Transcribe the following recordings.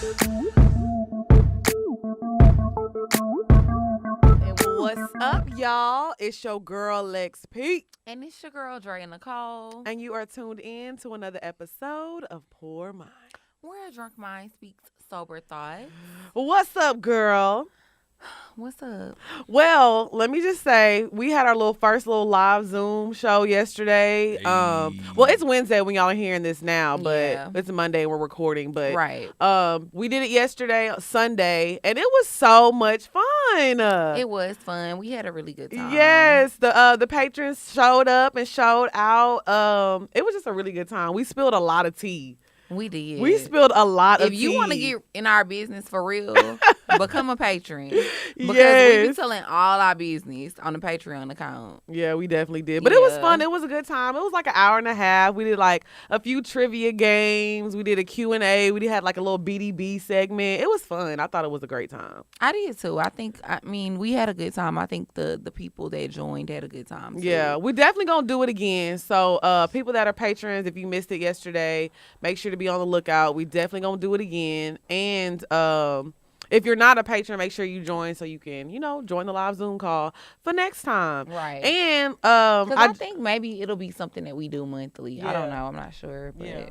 And what's up, y'all? It's your girl Lex Pete. And it's your girl, Dre and Nicole. And you are tuned in to another episode of Poor Mind. Where a drunk mind speaks sober thought. What's up, girl? What's up? Well, let me just say, we had our first live Zoom show yesterday. Well, it's Wednesday when y'all are hearing this now, but it's Monday and we're recording. But right. We did it yesterday, Sunday, and it was so much fun. It was fun. We had a really good time. Yes, the patrons showed up and showed out. It was just a really good time. We spilled a lot of tea. We did. We spilled a lot of tea. If you want to get in our business for real, become a patron. Because we be telling all our business on the Patreon account. Yeah, we definitely did. But it was fun. It was a good time. It was like an hour and a half. We did like a few trivia games. We did a Q&A. We had like a little BDB segment. It was fun. I thought it was a great time. I did too. I mean, we had a good time. I think the people that joined had a good time too. Yeah, we're definitely going to do it again. So people that are patrons, if you missed it yesterday, make sure to be on the lookout. We definitely gonna do it again. And if you're not a patron, make sure you join so you can, join the live Zoom call for next time. Right. And I think maybe it'll be something that we do monthly. Yeah. I don't know. I'm not sure. But yeah.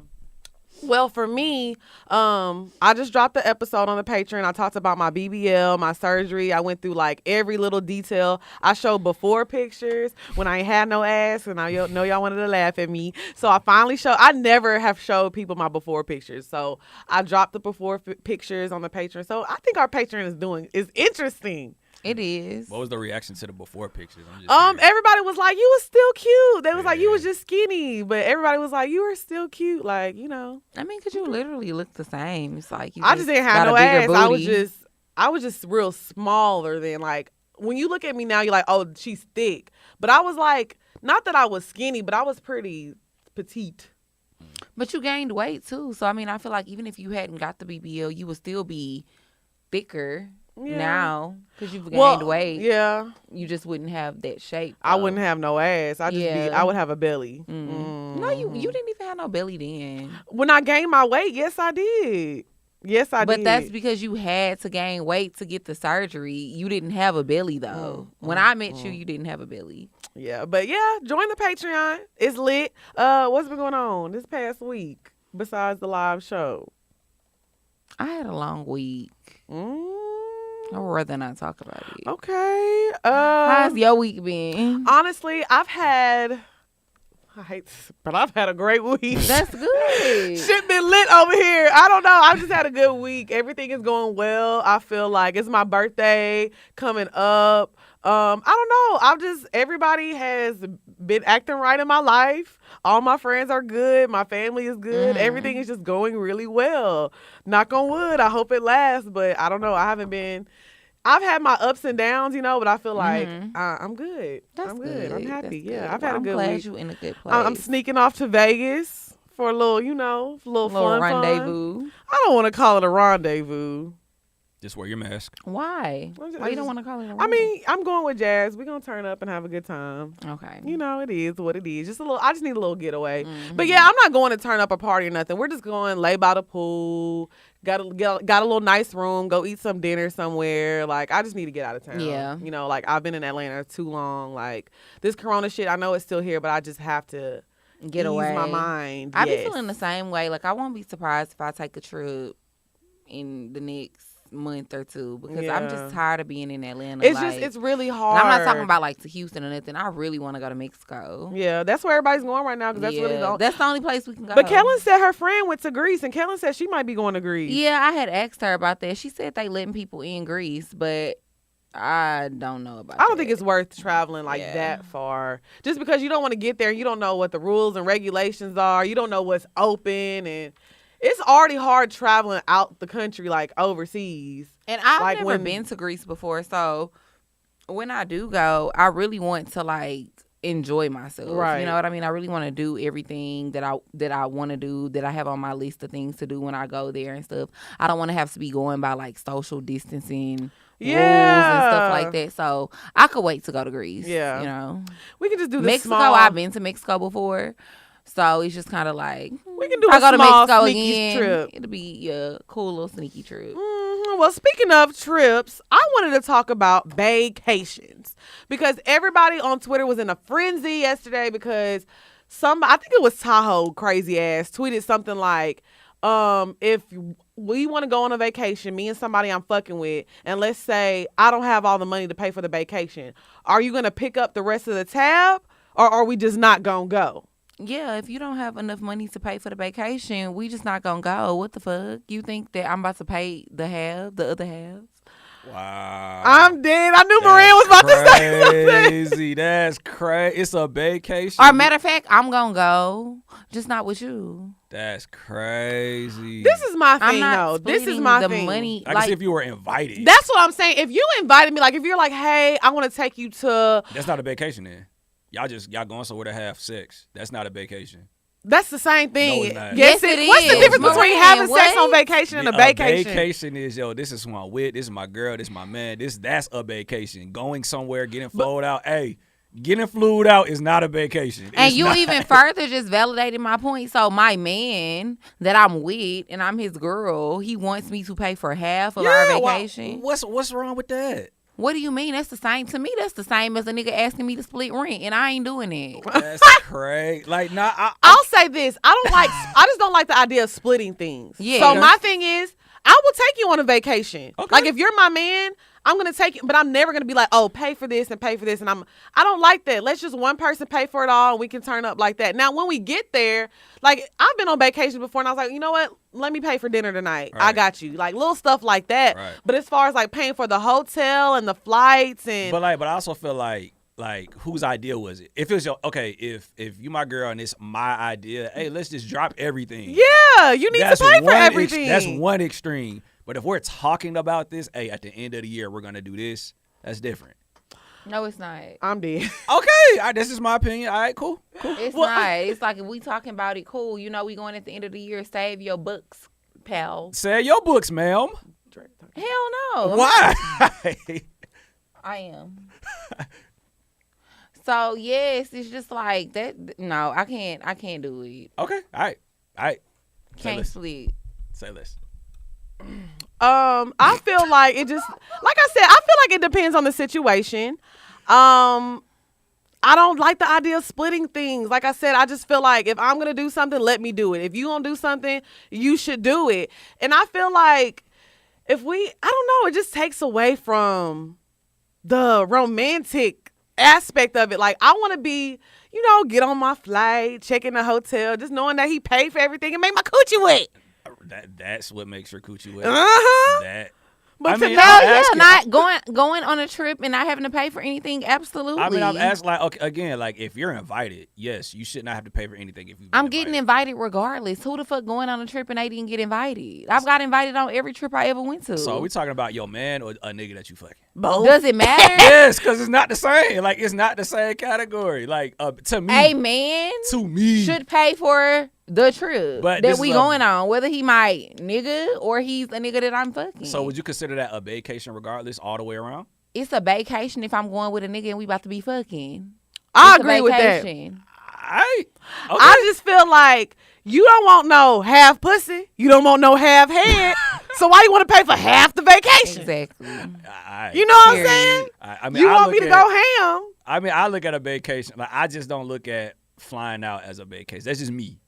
Well, for me, I just dropped the episode on the Patreon. I talked about my BBL, my surgery. I went through like every little detail. I showed before pictures when I ain't had no ass, and I know y'all wanted to laugh at me. So I finally showed. I never have showed people my before pictures. So I dropped the before pictures on the Patreon. So I think our Patreon is interesting. It is. What was the reaction to the before pictures? Everybody was like, "You was still cute." They was like, "You was just skinny," but everybody was like, "You were still cute." Like, I mean, cause you literally look the same. It's like I just didn't have no ass. I was just real smaller than like when you look at me now, you're like, "Oh, she's thick," but I was like, not that I was skinny, but I was pretty petite. But you gained weight too, so I mean, I feel like even if you hadn't got the BBL, you would still be thicker. Yeah. Now, because you've gained weight, you just wouldn't have that shape. Though. I wouldn't have no ass. I would have a belly. No, you didn't even have no belly then. When I gained my weight, yes, I did. Yes, I did. But that's because you had to gain weight to get the surgery. You didn't have a belly though. When I met you, you didn't have a belly. Yeah, but join the Patreon. It's lit. What's been going on this past week besides the live show? I had a long week. I'd rather not talk about it. Okay. How's your week been? Honestly, I've had a great week. That's good. Shit been lit over here. I don't know. I've just had a good week. Everything is going well. I feel like it's my birthday coming up. I don't know. Everybody has been acting right in my life. All my friends are good. My family is good. Everything is just going really well. Knock on wood. I hope it lasts, but I don't know. I've had my ups and downs, but I feel like I'm good. I'm good. I'm happy. That's I've had a good week. I'm glad you in a good place. I'm sneaking off to Vegas for a little, fun rendezvous. Fun. I don't want to call it a rendezvous. Just wear your mask. Why? Why you don't want to call it a rendezvous? I mean, I'm going with Jazz. We're going to turn up and have a good time. Okay. It is what it is. I just need a little getaway. But yeah, I'm not going to turn up a party or nothing. We're just going lay by the pool. Got a little nice room. Go eat some dinner somewhere. Like, I just need to get out of town. Yeah. Like, I've been in Atlanta too long. Like, this Corona shit, I know it's still here, but I just have to get away. Ease my mind. I be feeling the same way. Like, I won't be surprised if I take a trip in the next month or two because I'm just tired of being in Atlanta. It's really hard. And I'm not talking about like to Houston or nothing. I really want to go to Mexico. Yeah, that's where everybody's going right now because that's the only place we can go. But Kellen said her friend went to Greece, and Kellen said she might be going to Greece. Yeah, I had asked her about that. She said they letting people in Greece, but I don't know about that. I don't think it's worth traveling that far just because you don't want to get there and you don't know what the rules and regulations are. You don't know what's open, and it's already hard traveling out the country, like overseas. And I've never been to Greece before, so when I do go, I really want to like enjoy myself. Right. You know what I mean? I really want to do everything that I want to do, that I have on my list of things to do when I go there and stuff. I don't want to have to be going by like social distancing rules and stuff like that. So I could wait to go to Greece. Yeah. We can just do this Mexico, I've been to Mexico before. So it's just kind of like we can do I a go to small Mexico sneaky again. trip. It'll be a cool little sneaky trip. Well, speaking of trips, I wanted to talk about vacations because everybody on Twitter was in a frenzy yesterday because I think it was Tahoe, crazy ass, tweeted something like, if we want to go on a vacation, me and somebody I'm fucking with, and let's say I don't have all the money to pay for the vacation, are you going to pick up the rest of the tab or are we just not going to go? Yeah, if you don't have enough money to pay for the vacation, we just not gonna go. What the fuck? You think that I'm about to pay the other half? Wow. I'm dead. I knew Maria was about to say something. Crazy. That's crazy. It's a vacation. Or matter of fact, I'm gonna go, just not with you. That's crazy. This is my I'm thing, not though. This is splitting my the thing. money. I can see if you were invited. That's what I'm saying. If you invited me, like if you're like, hey, I want to take you to. That's not a vacation then. Y'all going somewhere to have sex. That's not a vacation. That's the same thing. No, it's not. Yes, Yes, it What's the is. difference between Maria, having sex what? on vacation and a A vacation? vacation is, this is who I'm with. This is my girl. This is my man. That's a vacation. Going somewhere, getting flued out. Hey, getting flued out is not a vacation. And you even further just validated my point. So my man that I'm with and I'm his girl, he wants me to pay for half of our vacation. What's wrong with that? What do you mean? That's the same to me. That's the same as a nigga asking me to split rent, and I ain't doing it. That's crazy. Like, I'll say this: I just don't like the idea of splitting things. Yeah. So my thing is, I will take you on a vacation. Okay. Like if you're my man, I'm gonna take you, but I'm never gonna be like, oh, pay for this and pay for this, and I don't like that. Let's just one person pay for it all, and we can turn up like that. Now, when we get there, like I've been on vacation before, and I was like, you know what? Let me pay for dinner tonight. Right. I got you. Like little stuff like that. Right. But as far as like paying for the hotel and the flights and but I also feel like whose idea was it? If it's if you my girl and it's my idea, hey, let's just drop everything. yeah, you need to pay for everything. That's one extreme. But if we're talking about this, hey, at the end of the year we're gonna do this. That's different. No, it's not. I'm dead. Okay, this is my opinion. All right, cool. It's not. It's like if we talking about it, cool. You know, we going at the end of the year. Save your books, pal. Say your books, ma'am. Hell no. Why? I am. So yes, it's just like that. No, I can't do it. Okay, all right. Can't split. Say less. I feel like it just, like I said, I feel like it depends on the situation. I don't like the idea of splitting things. Like I said, I just feel like if I'm going to do something, let me do it. If you going to do something, you should do it. And I feel like I don't know, it just takes away from the romantic aspect of it. Like I want to be, get on my flight, check in the hotel, just knowing that he paid for everything and make my coochie wet. That's what makes your coochie wet. Uh-huh. But not going on a trip and not having to pay for anything. Absolutely. I mean, I'm asking like if you're invited, yes, you should not have to pay for anything if you. I'm getting invited regardless. Who the fuck going on a trip and they didn't get invited? I've got invited on every trip I ever went to. So are we talking about your man or a nigga that you fucking? Both. Does it matter? Yes, because it's not the same. Like it's not the same category. Like to me, a man should pay for the trip that we going on, whether he my nigga or he's a nigga that I'm fucking. So would you consider that a vacation regardless all the way around? It's a vacation if I'm going with a nigga and we about to be fucking. I agree with that. I just feel like you don't want no half pussy. You don't want no half head. So why you want to pay for half the vacation? Exactly. You know what I'm saying? You want me to go ham. I mean, I look at a vacation. Like I just don't look at flying out as a vacation. That's just me.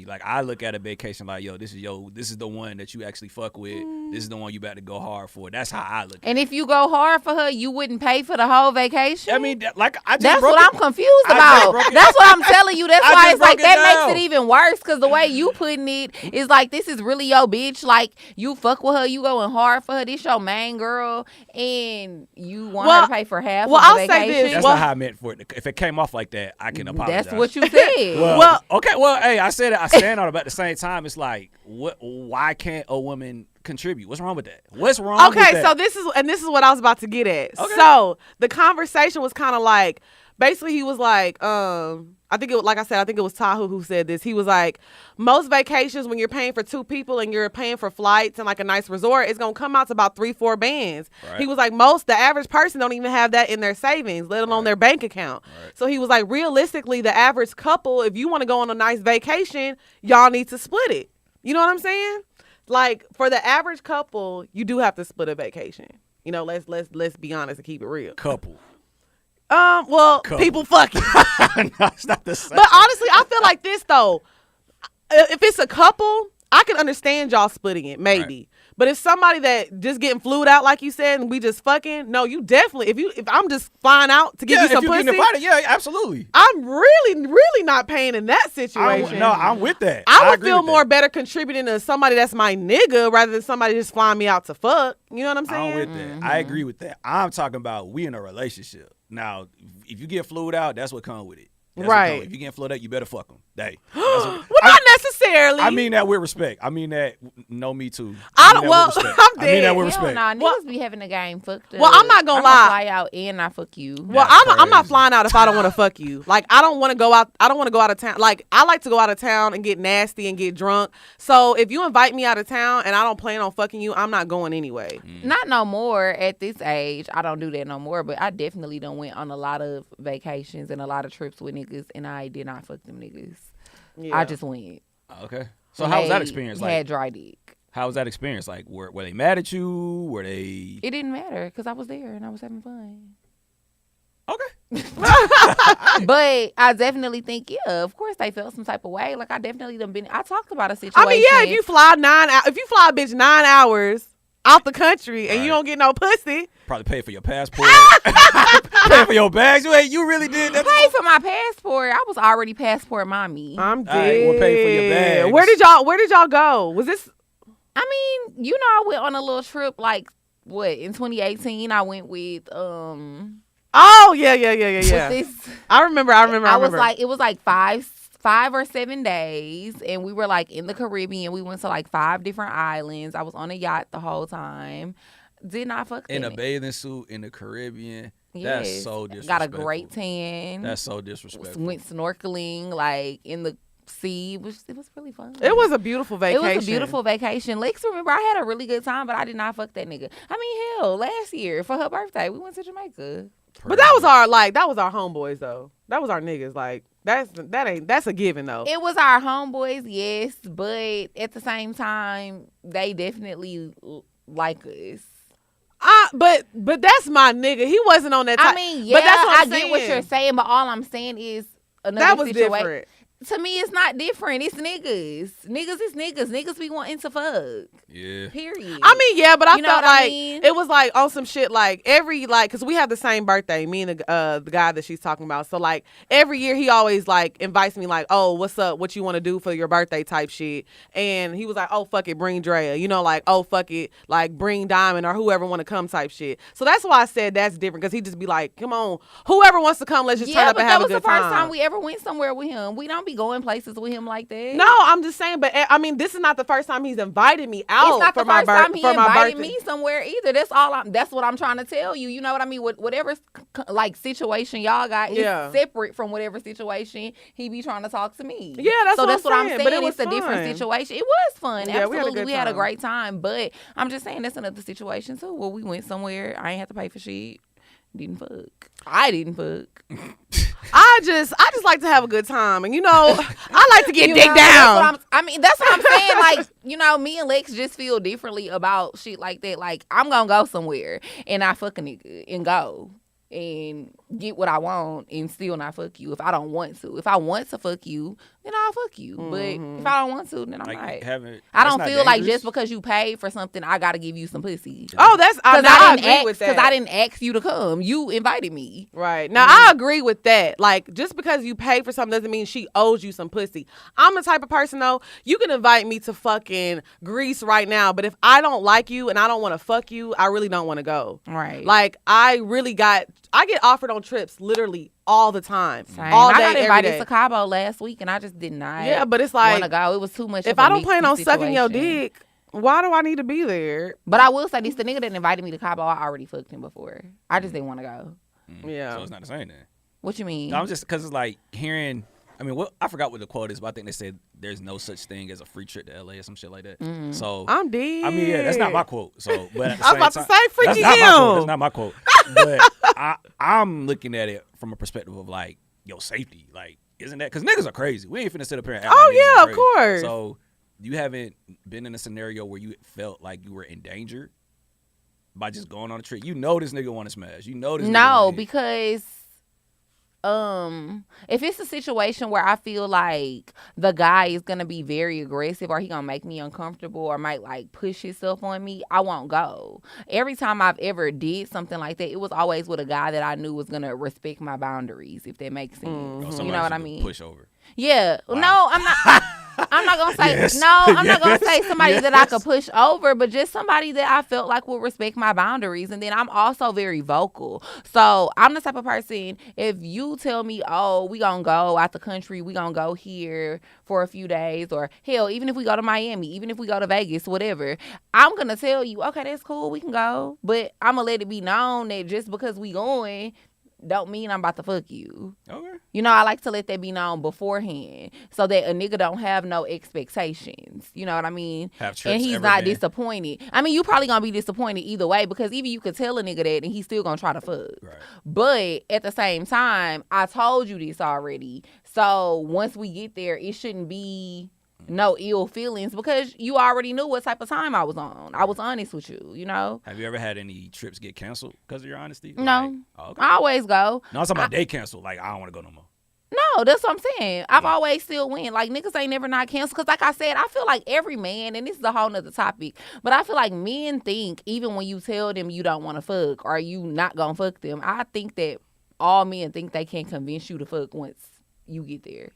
Like I look at a vacation like, this is the one that you actually fuck with. This is the one you about to go hard for. That's how I look at it. And if you go hard for her, you wouldn't pay for the whole vacation? I mean, that's what I'm confused about. That's what I'm telling you. That's why it's like that makes it even worse because the way you putting it is like this is really your bitch. Like you fuck with her, you going hard for her. This your main girl and you want her to pay for half of the vacation. Say this. That's not how I meant for it. If it came off like that, I can apologize. That's what you said. Hey, I said it. I stand on it, but at the same time, it's like, why can't a woman contribute? What's wrong with that? What's wrong with that? Okay, so this is what I was about to get at. Okay. So the conversation was kind of like, basically he was like, I think it was Tahu who said this. He was like, most vacations when you're paying for 2 people and you're paying for flights and like a nice resort, it's gonna come out to about 3-4 bands. Right. He was like, the average person don't even have that in their savings, let alone their bank account. Right. So he was like, realistically, the average couple, if you want to go on a nice vacation, y'all need to split it. You know what I'm saying? Like, for the average couple, you do have to split a vacation. You know, let's be honest and keep it real. Couple. People fucking. No, it's not the same. But honestly, I feel like this though. If it's a couple, I can understand y'all splitting it, maybe. Right. But if somebody that just getting flued out, like you said, and we just fucking, no, you definitely. If I'm just flying out to give you some pussy, yeah, absolutely. I'm really not paying in that situation. I'm with that. I would feel more better contributing to somebody that's my nigga rather than somebody just flying me out to fuck. You know what I'm saying? I'm with that. Mm-hmm. I agree with that. I'm talking about we in a relationship. Now, if you get flued out, that's what comes with it. That's right. If you get flued out, you better fuck them. Well, not necessarily. I mean that with respect. I mean that, no, me too. I'm dead. I mean that with respect. Nah, niggas be having the game fucked up. Well, I'm not gonna lie. Fly out and I fuck you. Well, I'm not flying out if I don't want to fuck you. Like, I don't want to go out. I don't want to go out of town. Like, I like to go out of town and get nasty and get drunk. So if you invite me out of town and I don't plan on fucking you, I'm not going anyway. Not no more at this age. I don't do that no more. But I definitely done went on a lot of vacations and a lot of trips with niggas, and I did not fuck them niggas. Yeah. I just went. Okay. So how was that experience like? Had dry dick. How was that experience like? Were they mad at you? Were they? It didn't matter because I was there and I was having fun. Okay. But I definitely think, yeah, of course they felt some type of way. Like, I definitely done been. I talked about a situation. I mean, yeah, if you fly a bitch 9 hours out the country and you don't get no pussy, probably pay for your passport. Pay for your bags. Wait, you really did that? Pay for my passport. I was already passport mommy. I'm dead. All right, we'll pay for your bags. Where did y'all go? Was this? I mean, I went on a little trip like in 2018. I went with Oh yeah. I remember. It was like 5 or 7 days, and we were like in the Caribbean. We went to like 5 different islands. I was on a yacht the whole time. Did not fuck in a bathing suit in the Caribbean. Yes. That's so disrespectful. Got a great tan. That's so disrespectful. Went snorkeling like in the sea, which it was really fun. It was a beautiful vacation. Lex, remember, I had a really good time, but I did not fuck that nigga. I mean, hell, last year for her birthday, we went to Jamaica. But that was our homeboys though. That was our niggas. Like, that's a given though. It was our homeboys, yes, but at the same time, they definitely like us. But that's my nigga. He wasn't on that type. I mean, yeah, but that's what I get what you're saying, but all I'm saying is another situation. Different. To me, it's not different. It's niggas. Niggas is niggas. Niggas be wanting to fuck. Yeah. Period. I mean, yeah, but I felt like it was like on some shit like because we have the same birthday, me and the guy that she's talking about. So like every year he always like invites me like, oh, what's up? What you want to do for your birthday type shit. And he was like, oh, fuck it, bring Drea. Like, oh, fuck it, like bring Diamond or whoever want to come type shit. So that's why I said that's different because he just be like, come on, whoever wants to come, let's just turn up and have a good time. That was the first time we ever went somewhere with him. We don't be going places with him like that. No, I'm just saying, but I mean, this is not the first time he's invited me out. It's not the first time he invited me somewhere either. That's what I'm trying to tell you. You know what I mean? Whatever like situation y'all got is separate from whatever situation he be trying to talk to me. Yeah, that's what I'm saying. But it's a different situation. It was fun. Yeah, absolutely, we had a great time. But I'm just saying that's another situation too. Where we went somewhere, I ain't have to pay for shit. Didn't fuck. I didn't fuck. I just like to have a good time, and I like to get dick down. That's what I'm saying. Like, me and Lex just feel differently about shit like that. Like, I'm gonna go somewhere and I fuck a nigga and go and get what I want and still not fuck you if I don't want to. If I want to fuck you, then I'll fuck you. But if I don't want to, then I'm not. I don't feel like just because you paid for something, I gotta give you some pussy. Oh, I agree with that. Because I didn't ask you to come. You invited me. Right. Now, I agree with that. Like, just because you pay for something doesn't mean she owes you some pussy. I'm the type of person, though, you can invite me to fucking Greece right now, but if I don't like you and I don't want to fuck you, I really don't want to go. Right. Like, I get offered on trips literally all the time. Same. All day, I got invited to Cabo last week and I just did not. Yeah, but it's like, want to go. It was too much. If I don't plan on sucking your dick, why do I need to be there? But I will say this: the nigga that invited me to Cabo, I already fucked him before. I just didn't want to go. Yeah, so it's not the same then. What you mean? I'm just because it's like hearing. I mean, I forgot what the quote is, but I think they said there's no such thing as a free trip to LA or some shit like that. So I'm dead. I mean, yeah, that's not my quote. So, but at the I was same about time, to say freaky that's not my quote. But I'm looking at it from a perspective of like, yo, safety. Like, isn't that because niggas are crazy? We ain't finna sit up here and act like niggas yeah, are of crazy. course. So you haven't been in a scenario where you felt like you were in danger by just going on a trip. You know this nigga want to smash. You know this. No, because if it's a situation where I feel like the guy is gonna be very aggressive or he gonna make me uncomfortable or might like push himself on me, I won't go. Every time I've ever did something like that, it was always with a guy that I knew was gonna respect my boundaries, if that makes sense. You know what I mean? Push over. Yeah. Wow. No, I'm not. I'm not gonna say yes. no. I'm not gonna say somebody yes. that I could push over, but just somebody that I felt like would respect my boundaries. And then I'm also very vocal, so I'm the type of person. If you tell me, "Oh, we gonna go out the country, we gonna go here for a few days," or hell, even if we go to Miami, even if we go to Vegas, whatever, I'm gonna tell you, "Okay, that's cool, we can go," but I'm gonna let it be known that just because we going don't mean I'm about to fuck you. Okay. You know, I like to let that be known beforehand so that a nigga don't have no expectations. You know what I mean? And he's not disappointed. I mean, you probably gonna be disappointed either way because even you could tell a nigga that and he's still gonna try to fuck. Right. But at the same time, I told you this already. So once we get there, it shouldn't be no ill feelings because you already knew what type of time I was on. I was honest with you, you know? Have you ever had any trips get canceled because of your honesty? No. Like, oh, okay. I always go. No, I'm talking about they canceled. Like, I don't want to go no more. No, that's what I'm saying. I've always still win. Like, niggas ain't never not canceled. Because like I said, I feel like every man, and this is a whole nother topic, but I feel like men think even when you tell them you don't want to fuck or you not going to fuck them, I think that all men think they can convince you to fuck once you get there.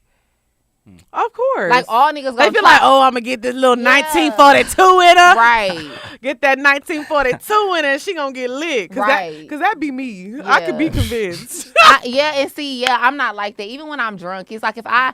Of course. Like, all niggas they feel like, oh, I'm going to get this little 1942 in her. Right. Get that 1942 in her and she going to get lit. Because that be me. Yeah. I could be convinced. I'm not like that. Even when I'm drunk, it's like if I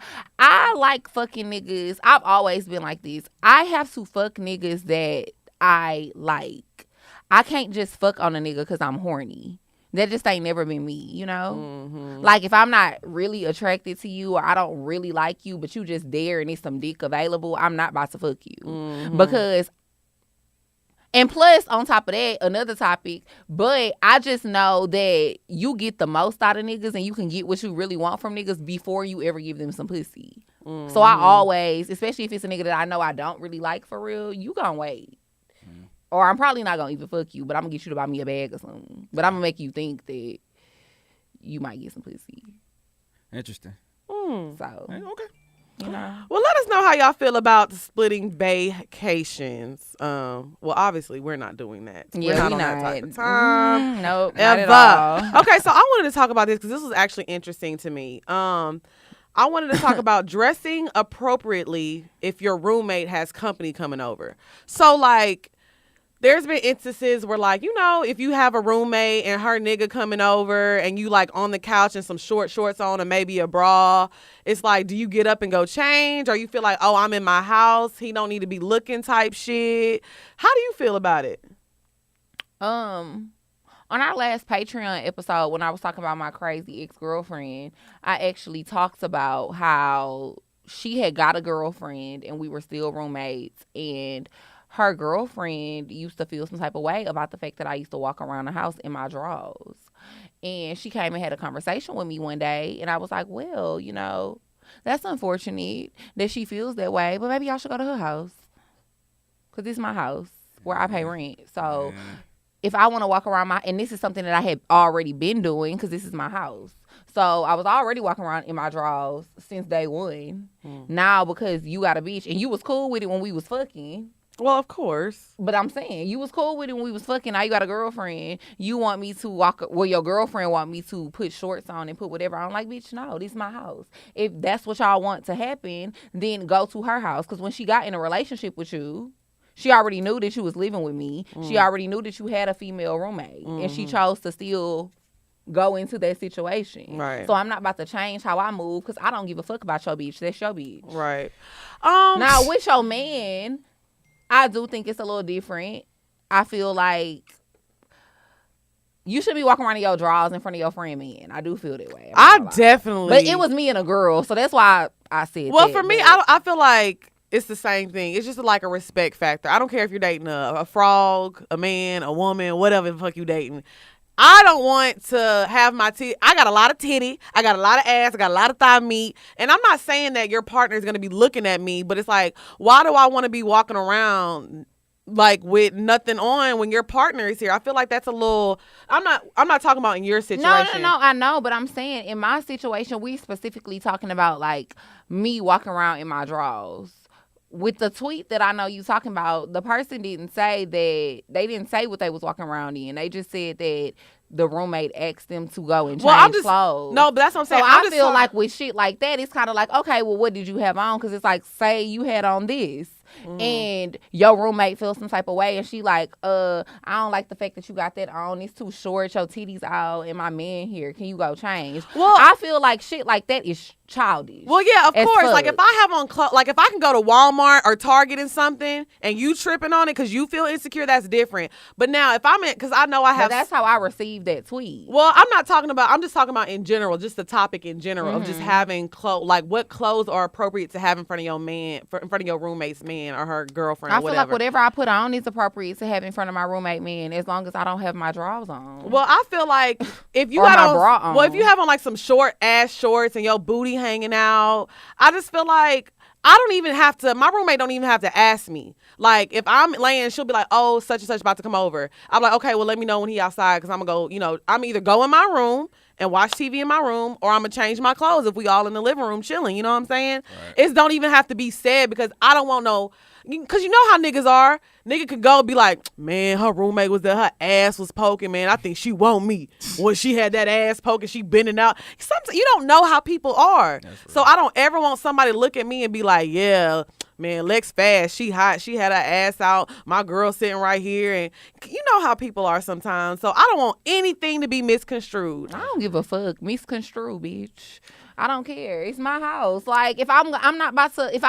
like fucking niggas. I've always been like this. I have to fuck niggas that I like. I can't just fuck on a nigga because I'm horny. That just ain't never been me, you know? Mm-hmm. Like, if I'm not really attracted to you or I don't really like you, but you just there and there's some dick available, I'm not about to fuck you. Mm-hmm. Because, and plus, on top of that, another topic, but I just know that you get the most out of niggas and you can get what you really want from niggas before you ever give them some pussy. Mm-hmm. So I always, especially if it's a nigga that I know I don't really like for real, you gonna wait. Or I'm probably not going to even fuck you, but I'm going to get you to buy me a bag or something. But I'm going to make you think that you might get some pussy. Interesting. So. Okay. You know. Well, let us know how y'all feel about splitting vacations. Well, obviously, we're not doing that. Yeah, we're not on that type of time. Nope, not at all. Okay, so I wanted to talk about this because this was actually interesting to me. I wanted to talk about dressing appropriately if your roommate has company coming over. So, like, there's been instances where, like, you know, if you have a roommate and her nigga coming over and you, like, on the couch and some short shorts on and maybe a bra, it's like, do you get up and go change? Or you feel like, oh, I'm in my house, he don't need to be looking type shit? How do you feel about it? On our last Patreon episode, when I was talking about my crazy ex-girlfriend, I actually talked about how she had got a girlfriend and we were still roommates, and her girlfriend used to feel some type of way about the fact that I used to walk around the house in my drawers. And she came and had a conversation with me one day, and I was like, well, you know, that's unfortunate that she feels that way, but maybe y'all should go to her house. Because this is my house where I pay rent. So if I want to walk around and this is something that I had already been doing because this is my house. So I was already walking around in my drawers since day one. Now, because you got a bitch and you was cool with it when we was fucking. Well, of course. But I'm saying, you was cool with it when we was fucking. Now you got a girlfriend. You want me to your girlfriend want me to put shorts on and put whatever on. Like, bitch, no, this is my house. If that's what y'all want to happen, then go to her house. Because when she got in a relationship with you, she already knew that you was living with me. She already knew that you had a female roommate. And she chose to still go into that situation. Right. So I'm not about to change how I move because I don't give a fuck about your bitch. That's your bitch. Right. Now, with your man, I do think it's a little different. I feel like you should be walking around in your drawers in front of your friend man. I do feel that way. I definitely. But it was me and a girl, so that's why I said well, that. For me, I feel like it's the same thing. It's just like a respect factor. I don't care if you're dating a frog, a man, a woman, whatever the fuck you dating. I don't want to have my titty. I got a lot of titty. I got a lot of ass. I got a lot of thigh meat. And I'm not saying that your partner is going to be looking at me, but it's like, why do I want to be walking around like with nothing on when your partner is here? I feel like that's a little. I'm not talking about in your situation. No. I know, but I'm saying in my situation, we specifically talking about like me walking around in my drawers. With the tweet that I know you talking about, the person didn't say that. They didn't say what they was walking around in. They just said that the roommate asked them to go and change clothes. No, but that's what I'm saying. So I feel like with shit like that, it's kind of like, okay, well, what did you have on? Because it's like, say you had on this. And your roommate feels some type of way, and she like, I don't like the fact that you got that on. It's too short. Your titties out, and my man here. Can you go change? Well, I feel like shit like that is childish. Well, yeah, of course. Like if I have on like if I can go to Walmart or Target and something, and you tripping on it because you feel insecure, that's different. But now if I'm in, because I know I have. But that's how I received that tweet. Well, I'm not talking about. I'm just talking about in general, just the topic in general of just having clothes. Like what clothes are appropriate to have in front of your man, in front of your roommate's man or her girlfriend. I or feel like whatever I put on is appropriate to have in front of my roommate man, as long as I don't have my drawers on. Well, I feel like if you or got my on, bra on. well, if you have on like some short ass shorts and your booty hanging out, I just feel like I don't even have to. My roommate don't even have to ask me. Like if I'm laying, she'll be like, "Oh, such and such about to come over." I'm like, "Okay, well, let me know when he outside because I'm gonna go. You know, I'm either go in my room and watch TV in my room, or I'm gonna change my clothes if we all in the living room chilling. You know what I'm saying? Right. It don't even have to be said because I don't want no. Because you know how niggas are. Nigga could go and be like, man, her roommate was there. Her ass was poking, man. I think she want me. When she had that ass poking, she bending out. Sometimes you don't know how people are. So I don't ever want somebody to look at me and be like, yeah, man, Lex fast. She hot. She had her ass out. My girl sitting right here. And you know how people are sometimes. So I don't want anything to be misconstrued. I don't give a fuck. Misconstrue, bitch. I don't care. It's my house. Like if I'm not about to, if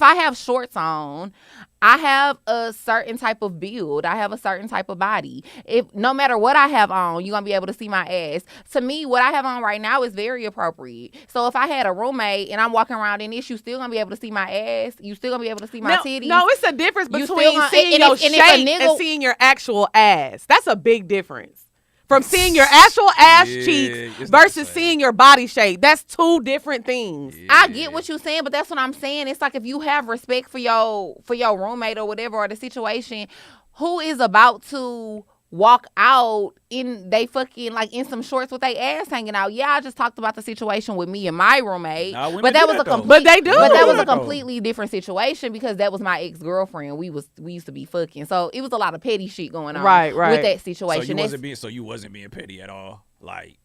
I have shorts on, I have a certain type of build. I have a certain type of body. If no matter what I have on, you're gonna be able to see my ass. To me, what I have on right now is very appropriate. So if I had a roommate and I'm walking around in this, you still gonna be able to see my ass. You still gonna be able to see my titties. No, it's a difference between seeing your shape and seeing your actual ass. That's a big difference. From seeing your actual ass cheeks versus seeing your body shape. That's two different things. Yeah. I get what you're saying, but that's what I'm saying. It's like if you have respect for your roommate or whatever, or the situation, who is about to walk out in they fucking like in some shorts with their ass hanging out? Yeah, I just talked about the situation with me and my roommate, but that was a completely different situation because that was my ex-girlfriend. We used to be fucking, so it was a lot of petty shit going on with that situation. So you wasn't being petty at all, like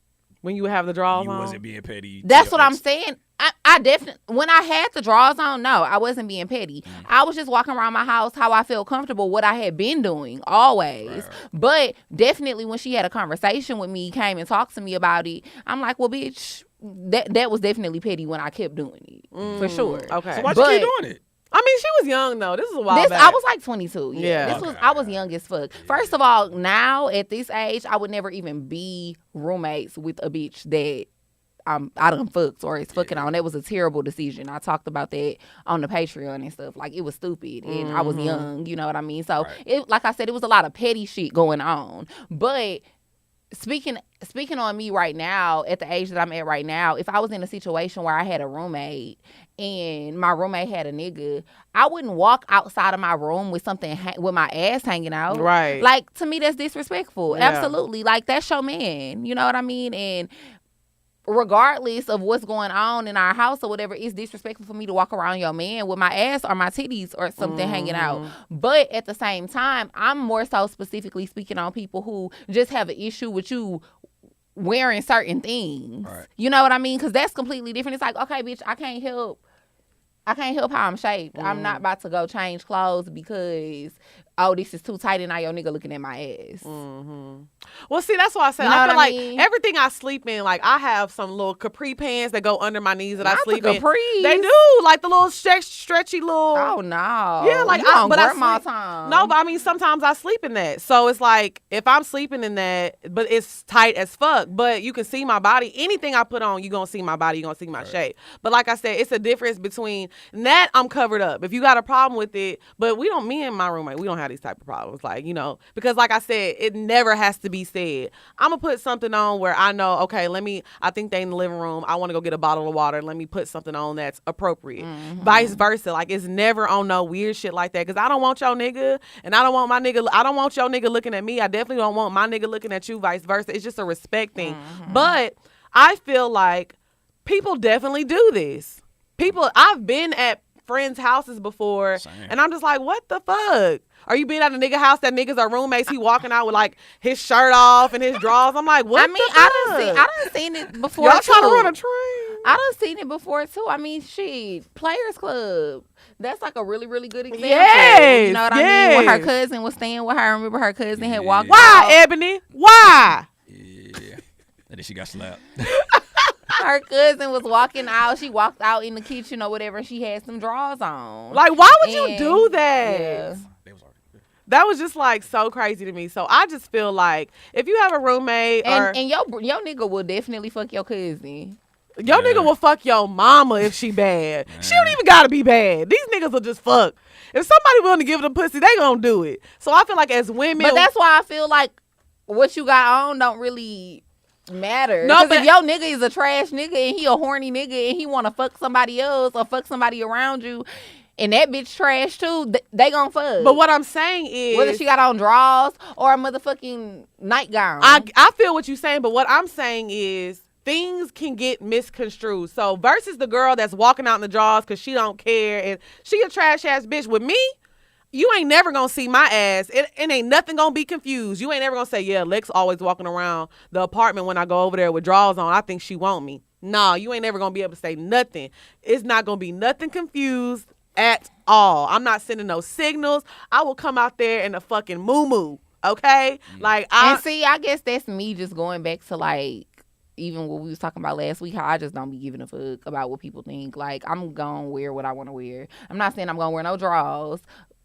when you would have the drawers on. You wasn't being petty. That's what I'm saying. I definitely, when I had the drawers on, no, I wasn't being petty. I was just walking around my house how I felt comfortable, what I had been doing always. Right. But definitely when she had a conversation with me, came and talked to me about it, I'm like, well, bitch, that was definitely petty when I kept doing it, for sure. Okay. So why'd you keep doing it? I mean, she was young though. This is a while back. I was like 22. Yeah. I was young as fuck. First of all, now at this age, I would never even be roommates with a bitch that I done fucked or is fucking on. That was a terrible decision. I talked about that on the Patreon and stuff. Like, it was stupid and I was young, you know what I mean? So, like I said, it was a lot of petty shit going on. But speaking on me right now, at the age that I'm at right now, if I was in a situation where I had a roommate and my roommate had a nigga, I wouldn't walk outside of my room with something with my ass hanging out. Right. Like, to me, that's disrespectful. Yeah. Absolutely. Like, that's your man. You know what I mean? And regardless of what's going on in our house or whatever, it's disrespectful for me to walk around your man with my ass or my titties or something hanging out. But at the same time, I'm more so specifically speaking on people who just have an issue with you wearing certain things. Right. You know what I mean? Because that's completely different. It's like, okay, bitch, I can't help how I'm shaped. I'm not about to go change clothes because oh, this is too tight, and now your nigga looking at my ass. Mm-hmm. Well, see, that's why I said You know I feel like mean? everything I sleep in, like I have some little capri pants that go under my knees that I sleep in. Capris. They do, like the little stretchy little. Oh no. Yeah, like you on but grandma I sleep, time. No, but I mean sometimes I sleep in that. So it's like if I'm sleeping in that, but it's tight as fuck. But you can see my body. Anything I put on, you gonna see my body. You gonna see my shape. But like I said, it's a difference between that. I'm covered up. If you got a problem with it, but we don't. Me and my roommate, we don't have these type of problems. Like because like I said, it never has to be said. I'm gonna put something on where I know. Okay, I think they in the living room. I want to go get a bottle of water. Let me put something on that's appropriate. Mm-hmm. Vice versa. Like it's never on no weird shit like that. Cause I don't want your nigga, and I don't want my nigga. I don't want your nigga looking at me. I definitely don't want my nigga looking at you. Vice versa. It's just a respect thing. Mm-hmm. But I feel like people definitely do this. I've been at friends' houses before, and I'm just like, what the fuck? Are you being at a nigga house that niggas are roommates? He walking out with like his shirt off and his drawers. I'm like, what? I mean, I done seen it before. Y'all too. trying to run a train? I done seen it before too. I mean, shit, Players Club. That's like a really, really good example. Yes, you know what I mean? When her cousin was staying with her, I remember her cousin had walked. Why, out. Ebony? Why? Yeah, and then she got slapped. Her cousin was walking out. She walked out in the kitchen or whatever, and she had some drawers on. Like, why would you do that? Yeah. That was just like so crazy to me. So I just feel like if you have a roommate and your nigga will definitely fuck your cousin. Your nigga will fuck your mama if she bad. She don't even gotta be bad. These niggas will just fuck. If somebody willing to give them pussy, they gonna do it. So I feel like as women, but that's why I feel like what you got on don't really matter. No, but if your nigga is a trash nigga and he a horny nigga and he want to fuck somebody else or fuck somebody around you, and that bitch trash too, they gonna fuck. But what I'm saying is, whether she got on drawers or a motherfucking nightgown, I feel what you're saying. But what I'm saying is, things can get misconstrued. So versus the girl that's walking out in the drawers because she don't care and she a trash ass bitch. With me, you ain't never gonna see my ass. It ain't nothing gonna be confused. You ain't never gonna say, yeah, Lex always walking around the apartment when I go over there with drawers on. I think she want me. Nah, you ain't never gonna be able to say nothing. It's not gonna be nothing confused at all. I'm not sending no signals. I will come out there in a fucking moo-moo. Okay? Like I guess that's me just going back to like even what we was talking about last week, how I just don't be giving a fuck about what people think. Like, I'm gonna wear what I want to wear. I'm not saying I'm gonna wear no drawers,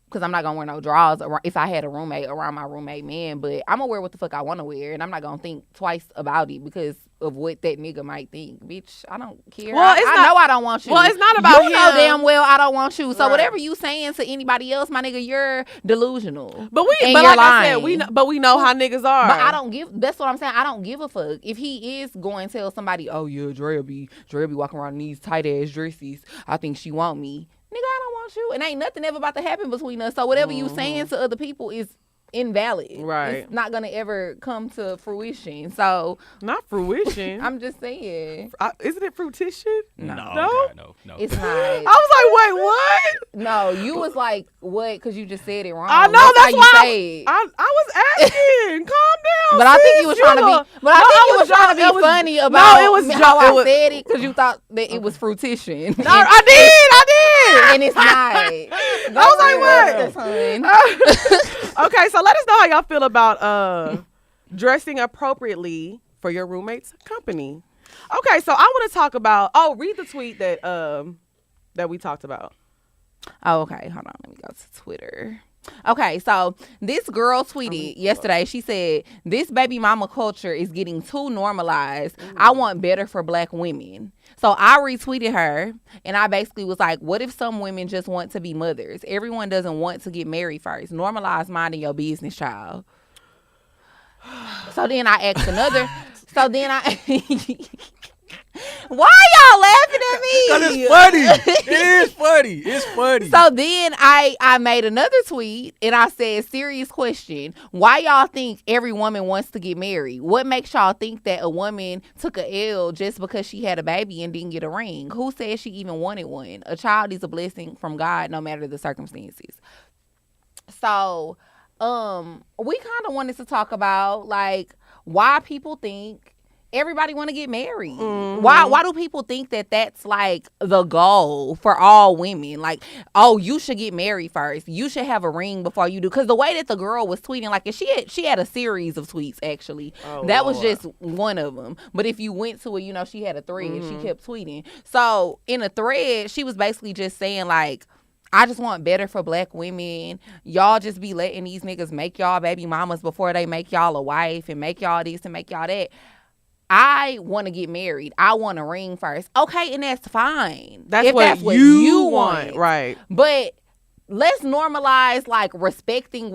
because I'm not gonna wear no drawers if I had a roommate around my roommate man, but I'm gonna wear what the fuck I want to wear, and I'm not gonna think twice about it because of what that nigga might think. Bitch, I don't care. Well, I know I don't want you. Well, it's not about you know damn well I don't want you. So right. Whatever you saying to anybody else, my nigga, you're delusional. But like I said, we know how niggas are. But I don't give. That's what I'm saying. I don't give a fuck if he is going to tell somebody, oh yeah, Drea be walking around in these tight ass dresses. I think she want me. Nigga, I don't want you. And ain't nothing ever about to happen between us. So whatever you saying to other people is invalid. Right. It's not going to ever come to fruition. So. Not fruition. I'm just saying. Isn't it fruition? No. It's not. I was like, wait, what? No, you was like, what? Because you just said it wrong. I know, that's why you I was asking. Calm down. But I think you was trying to be. But I think you was trying to be funny about how I said it because you thought that it was fruition. No, I did. And it's not. I was like, what? Okay, so let us know how y'all feel about dressing appropriately for your roommate's company. Okay, so I want to talk about. Read the tweet that we talked about. Oh, okay. Hold on. Let me go to Twitter. Okay, so this girl tweeted yesterday. She said, this baby mama culture is getting too normalized. I want better for black women. So I retweeted her, and I basically was like, what if some women just want to be mothers? Everyone doesn't want to get married first. Normalize minding your business, child. So then I asked another. Why y'all laughing at me? Because it's funny. It is funny. It's funny. So then I made another tweet and I said, serious question. Why y'all think every woman wants to get married? What makes y'all think that a woman took a L just because she had a baby and didn't get a ring? Who said she even wanted one? A child is a blessing from God no matter the circumstances. So we kind of wanted to talk about like why people think everybody want to get married. Why do people think that that's like the goal for all women? Like, oh, you should get married first. You should have a ring before you do. Because the way that the girl was tweeting, like, and she had a series of tweets, actually. That was just one of them. But if you went to it, she had a thread. She kept tweeting. So in a thread, she was basically just saying, like, I just want better for black women. Y'all just be letting these niggas make y'all baby mamas before they make y'all a wife and make y'all this and make y'all that. I want to get married. I want a ring first. Okay, and that's fine. That's what you want. Right. But let's normalize like respecting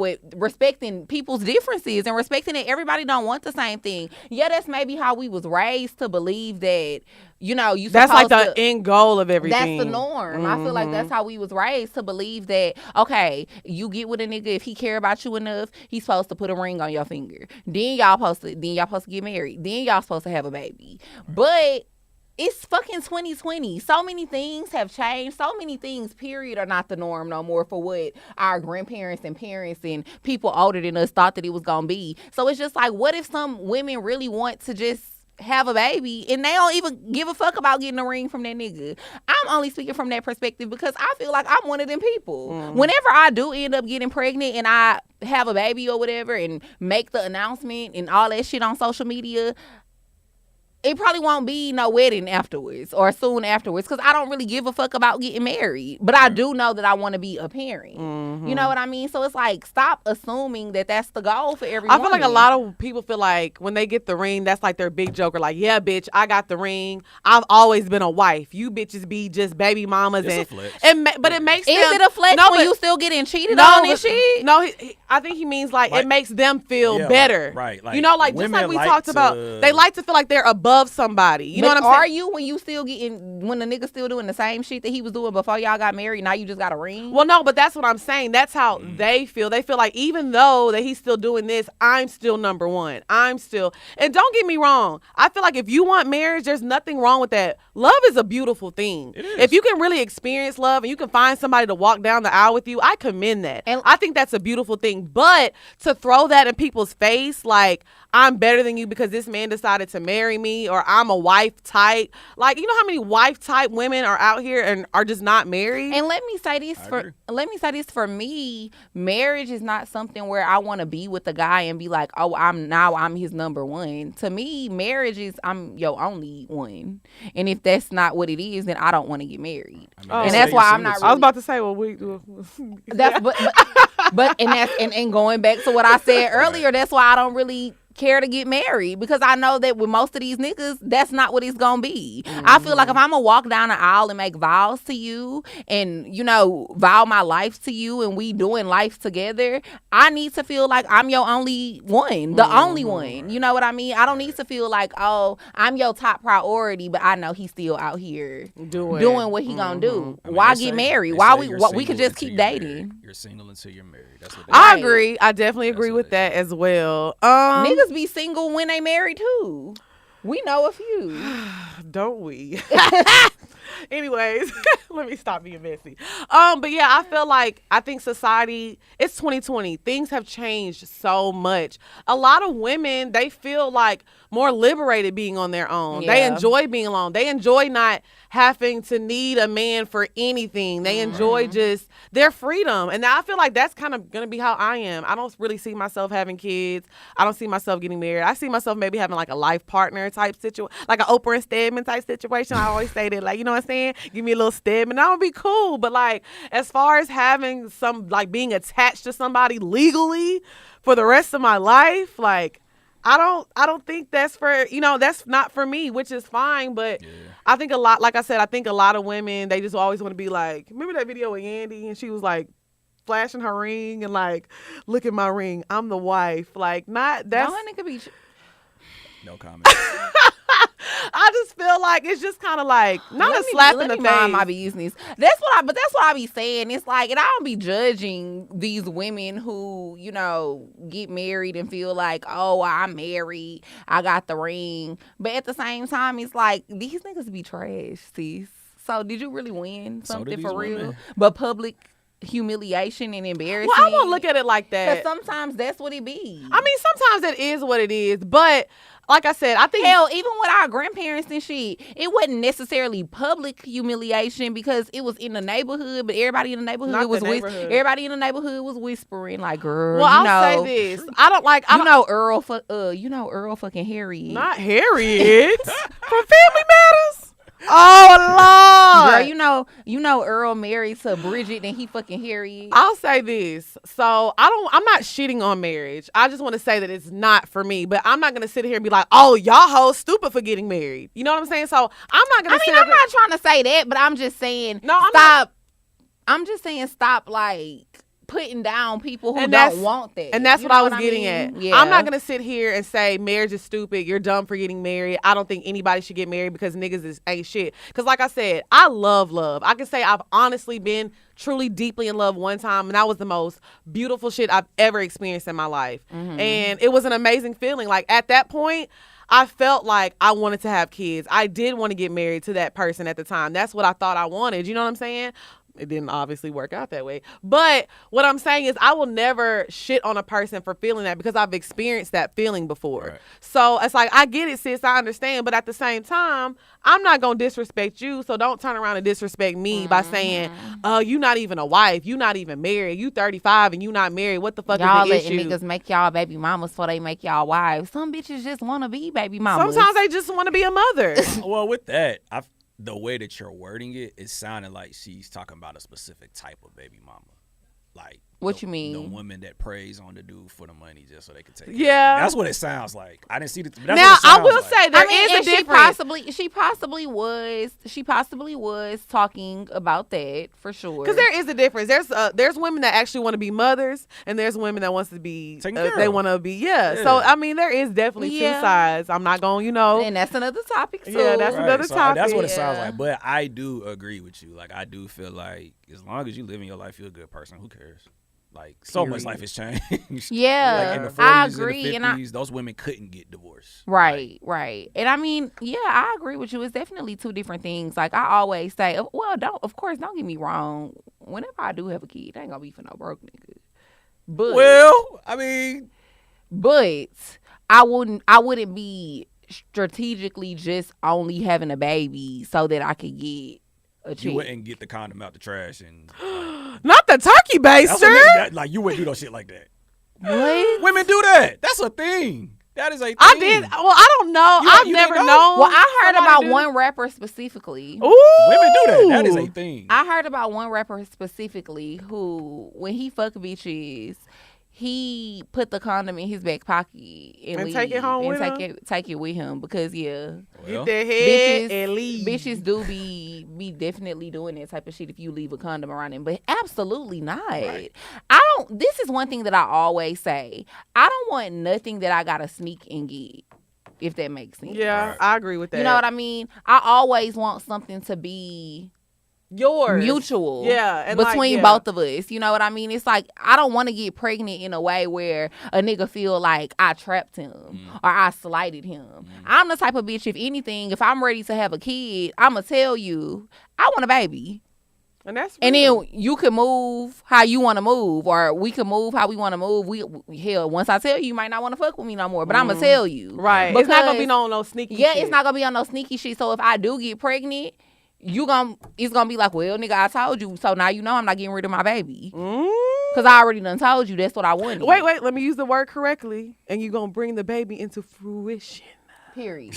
people's differences and respecting that everybody don't want the same thing. Yeah, that's maybe how we was raised to believe that, that's like the end goal of everything. That's the norm. I feel like that's how we was raised to believe that, okay, you get with a nigga, if he care about you enough, he's supposed to put a ring on your finger. Then y'all supposed to get married. Then y'all supposed to have a baby. But it's fucking 2020. So many things have changed. So many things, period, are not the norm no more for what our grandparents and parents and people older than us thought that it was going to be. So it's just like, what if some women really want to just have a baby and they don't even give a fuck about getting a ring from that nigga? I'm only speaking from that perspective because I feel like I'm one of them people. Whenever I do end up getting pregnant and I have a baby or whatever and make the announcement and all that shit on social media, it probably won't be no wedding afterwards or soon afterwards because I don't really give a fuck about getting married. But I do know that I want to be a parent. You know what I mean? So it's like, stop assuming that that's the goal for everyone. I feel like a lot of people feel like when they get the ring, that's like their big joker. Like, yeah, bitch, I got the ring. I've always been a wife. You bitches be just baby mamas. It's a flex. But it makes Is them... it a flex when you still getting cheated on and shit? No, I think he means like it makes them feel better. Right. Like, just like we talked about, they like to feel like they're above somebody. You know what I'm saying? Are you when the nigga still doing the same shit that he was doing before y'all got married? Now you just got a ring? Well, no, but that's what I'm saying. That's how they feel. They feel like even though that he's still doing this, I'm still number one. And don't get me wrong. I feel like if you want marriage, there's nothing wrong with that. Love is a beautiful thing. It is. If you can really experience love and you can find somebody to walk down the aisle with you, I commend that. And I think that's a beautiful thing. But to throw that in people's face, like, I'm better than you because this man decided to marry me, or I'm a wife type. Like, you know how many wife type women are out here and are just not married? And let me say this for me, marriage is not something where I want to be with a guy and be like, oh, I'm his number one. To me, marriage is I'm your only one. And if that's not what it is, then I don't want to get married. And that's why I'm not really, I was about to say, well, we that's and going back to what I said earlier, that's why I don't really care to get married, because I know that with most of these niggas, that's not what it's gonna be. I feel like if I'm gonna walk down the aisle and make vows to you and, vow my life to you and we doing life together, I need to feel like I'm your only one, the only one. You know what I mean? I don't need to feel like, oh, I'm your top priority, but I know he's still out here doing what he gonna do. Why get married? Why we could just keep dating? You're single until you're married. That's what I agree. I definitely agree with that as well. Niggas be single when they married too. We know a few. Don't we? Anyways, let me stop being messy. But yeah, I think society, it's 2020. Things have changed so much. A lot of women, they feel like more liberated being on their own. Yeah. They enjoy being alone. They enjoy not having to need a man for anything. They enjoy just their freedom. And I feel like that's kind of going to be how I am. I don't really see myself having kids. I don't see myself getting married. I see myself maybe having like a life partner type situation, like an Oprah and Stedman type situation. I always say that, like, you know what I'm saying? Give me a little Stedman. That would be cool. But like, as far as having being attached to somebody legally for the rest of my life, like, I don't think that's that's not for me, which is fine. But I think like I said, I think a lot of women, they just always want to be like, remember that video with Yandy and she was like flashing her ring and like, look at my ring, I'm the wife. Like, not that's no comment. I just feel like it's just kind of like not a slap in the face. Mind my business. That's what I be saying. It's like, and I don't be judging these women who, get married and feel like, oh, I'm married, I got the ring. But at the same time, it's like, these niggas be trash, sis. So did you really win something for real? But public humiliation and embarrassment. Well, I won't look at it like that. Because sometimes that's what it be. I mean, sometimes it is what it is, but like I said, I think hell, even with our grandparents and shit, it wasn't necessarily public humiliation because it was in the neighborhood, but everybody in the neighborhood everybody in the neighborhood was whispering like, "Girl, well, you I'll know, say this: I don't like, Earl fucking Harriet, not Harriet from Family Matters." Oh Lord, girl, you know Earl married to Bridget and he fucking Harriet. I'll say this. So I'm not shitting on marriage. I just want to say that it's not for me. But I'm not gonna sit here and be like, oh, y'all hoes stupid for getting married. You know what I'm saying? So I'm not gonna. I'm not trying to say that, but I'm just saying stop. I'm just saying stop like putting down people who don't want that. And that's what I was getting at. Yeah. I'm not going to sit here and say marriage is stupid. You're dumb for getting married. I don't think anybody should get married because niggas ain't shit. Because like I said, I love love. I can say I've honestly been truly deeply in love one time, and that was the most beautiful shit I've ever experienced in my life. Mm-hmm. And it was an amazing feeling. Like at that point, I felt like I wanted to have kids. I did want to get married to that person at the time. That's what I thought I wanted. You know what I'm saying? It didn't obviously work out that way. But what I'm saying is I will never shit on a person for feeling that because I've experienced that feeling before. Right. So it's like, I get it, sis. I understand. But at the same time, I'm not going to disrespect you. So don't turn around and disrespect me by saying, you not even a wife. You not even married. You 35 and you not married. What the fuck y'all is the issue? Y'all letting niggas make y'all baby mamas before they make y'all wives. Some bitches just want to be baby mamas. Sometimes they just want to be a mother. Well, with that, the way that you're wording it, it sounded like she's talking about a specific type of baby mama. Like, what you mean? The woman that preys on the dude for the money just so they can take it. Yeah. That's what it sounds like. I didn't see the. Now, I will say there is a difference. She possibly was talking about that for sure. Because there is a difference. There's women that actually want to be mothers, and there's women that wants to be. They want to be. Yeah. So I mean, there is definitely two sides. I'm not going. And that's another topic too. Yeah, that's another topic. That's what it sounds like. But I do agree with you. Like I do feel like as long as you live in your life, you're a good person. Who cares? Like so much life has changed. Yeah, like in the 40s, I agree. In the 50s, those women couldn't get divorced. Right. And I mean, yeah, I agree with you. It's definitely two different things. Like I always say, well, don't get me wrong. Whenever I do have a kid, it ain't gonna be for no broke nigga. But I wouldn't be strategically just only having a baby so that I could get a chick. You wouldn't get the condom out the trash and. Not the turkey baster. Like you wouldn't do no shit like that. What? Women do that. That's a thing. That is a thing. I did. Well, I don't know. I've never known. Well, I heard about one rapper specifically. Ooh. Women do that. That is a thing. I heard about one rapper specifically who, when he fuck bitches, he put the condom in his back pocket and take it home with him. Take it with him because get their head and leave. Bitches do be definitely doing that type of shit if you leave a condom around him, but absolutely not. Right. This is one thing that I always say. I don't want nothing that I gotta sneak and get. If that makes sense. Yeah, I agree with that. You know what I mean? I always want something to be yours, mutual, and between both of us. You know what I mean? It's like I don't want to get pregnant in a way where a nigga feel like I trapped him or I slighted him. I'm the type of bitch, if anything, if I'm ready to have a kid, I'ma tell you I want a baby. And that's real. And then you can move how you want to move, or we can move how we want to move. Hell, once I tell you, you might not want to fuck with me no more, but I'm gonna tell you, right? It's not gonna be no sneaky. Yeah, shit. It's not gonna be on no sneaky shit. So if I do get pregnant, it's gonna be like, well, nigga, I told you, so now you know I'm not getting rid of my baby. Cause I already done told you that's what I wanted. Wait, let me use the word correctly, and you gonna bring the baby into fruition. Period.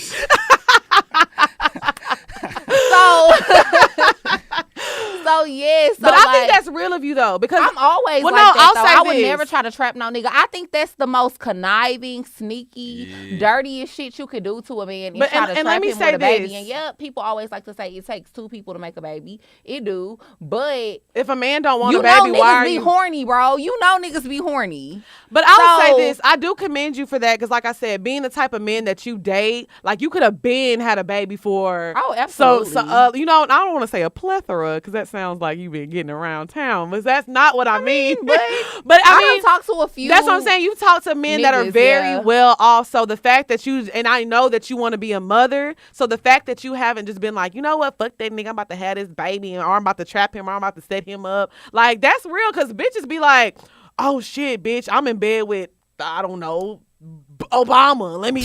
But I think that's real of you though, because I'm always I would never try to trap no nigga. I think that's the most conniving, sneaky, dirtiest shit you could do to a man and try to trap him with a baby. And people always like to say it takes two people to make a baby. It do, but if a man don't want a baby, why are you horny, bro? You know niggas be horny. But I'll say this, I do commend you for that, because like I said, being the type of men that you date, like you could have had a baby for. Oh, absolutely. So I don't want to say a plethora, because that sounds like you've been getting around town, but that's not what I mean. But I mean, talk to a few. That's what I'm saying. You talk to men that are very well off. So the fact that and I know that you want to be a mother. So the fact that you haven't just been like, you know what, fuck that nigga, I'm about to have this baby, or I'm about to trap him, or I'm about to set him up. Like, that's real, because bitches be like, oh shit, bitch, I'm in bed with, I don't know, Obama. Let me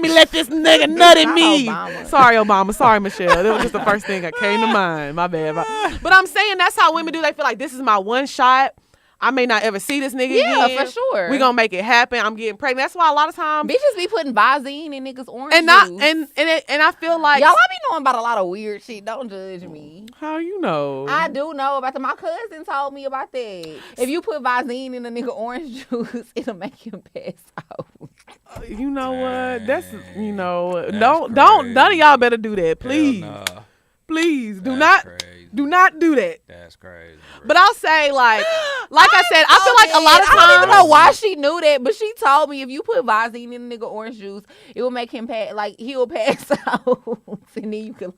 let this nigga nut at me. Obama. Sorry, Obama. Sorry, Michelle. That was just the first thing that came to mind. My bad. But I'm saying that's how women do. They feel like, this is my one shot. I may not ever see this nigga again. Yeah, for sure. We gonna make it happen. I'm getting pregnant. That's why a lot of times bitches be putting Visine in niggas' orange juice. And I feel like, y'all, I be knowing about a lot of weird shit. Don't judge me. How you know? I do know about that. My cousin told me about that. If you put Visine in a nigga orange juice, it'll make him pass out. You know what? That's don't none of y'all better do that, please. Please do not. Crazy. Do not do that. That's crazy. Bro. But I'll say, like I said, I feel like a lot of times, I don't even know why she knew that, but she told me if you put Visine in a nigga orange juice, it will make him he'll pass out. And then you could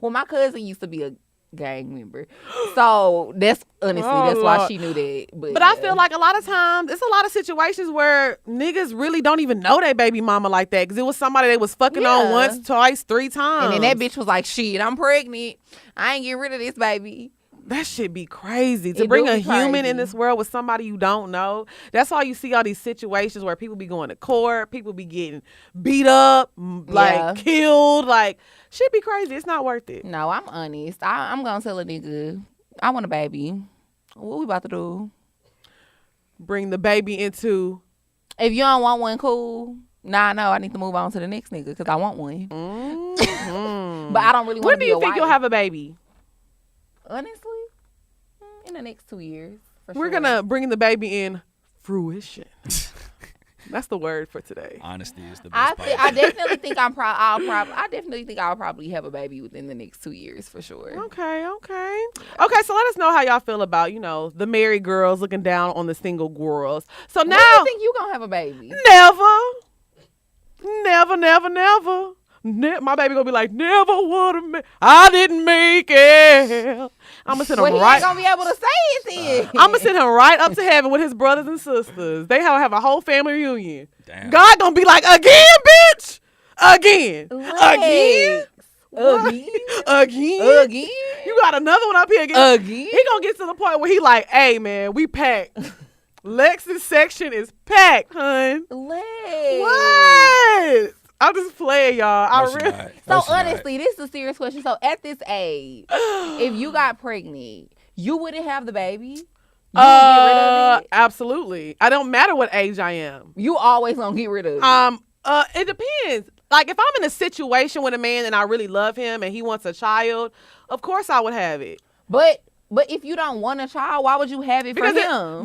my cousin used to be a gang member, so that's honestly that's why she knew that. But I feel like a lot of times it's a lot of situations where niggas really don't even know their baby mama like that, because it was somebody they was fucking on once, twice, 3 times, and then that bitch was like, shit, I'm pregnant, I ain't getting rid of this baby. That shit be crazy. To bring a human in this world with somebody you don't know. That's why you see all these situations where people be going to court, people be getting beat up, killed. Like, shit be crazy. It's not worth it. No, I'm honest. I'm going to tell a nigga, I want a baby. What we about to do? Bring the baby into... If you don't want one, cool. Nah, no, I need to move on to the next nigga because I want one. Mm-hmm. But I don't really want to be a wife. When do you think you'll have a baby? Honestly, in the next 2 years. We're gonna bring the baby in fruition. That's the word for today. Honesty is the best part. I definitely think I'll probably have a baby within the next 2 years for sure. Okay. So let us know how y'all feel about, the married girls looking down on the single girls. So now, when do you think you gonna have a baby? Never. My baby gonna be like, never would have I didn't make it. I'm gonna send him he ain't gonna be able to say it then. I'm gonna send him right up to heaven with his brothers and sisters. They have a whole family reunion. Damn. God gonna be like, again, bitch, again. You got another one up here again. He gonna get to the point where he like, hey man, we packed. Lex's section is packed, hun. What? I'm just playing, y'all. So honestly, this is a serious question. So at this age, if you got pregnant, you wouldn't have the baby? You would get rid of it? Absolutely. I don't matter what age I am. You always gonna get rid of it. It depends. Like if I'm in a situation with a man and I really love him and he wants a child, of course I would have it. But if you don't want a child, why would you have it for him?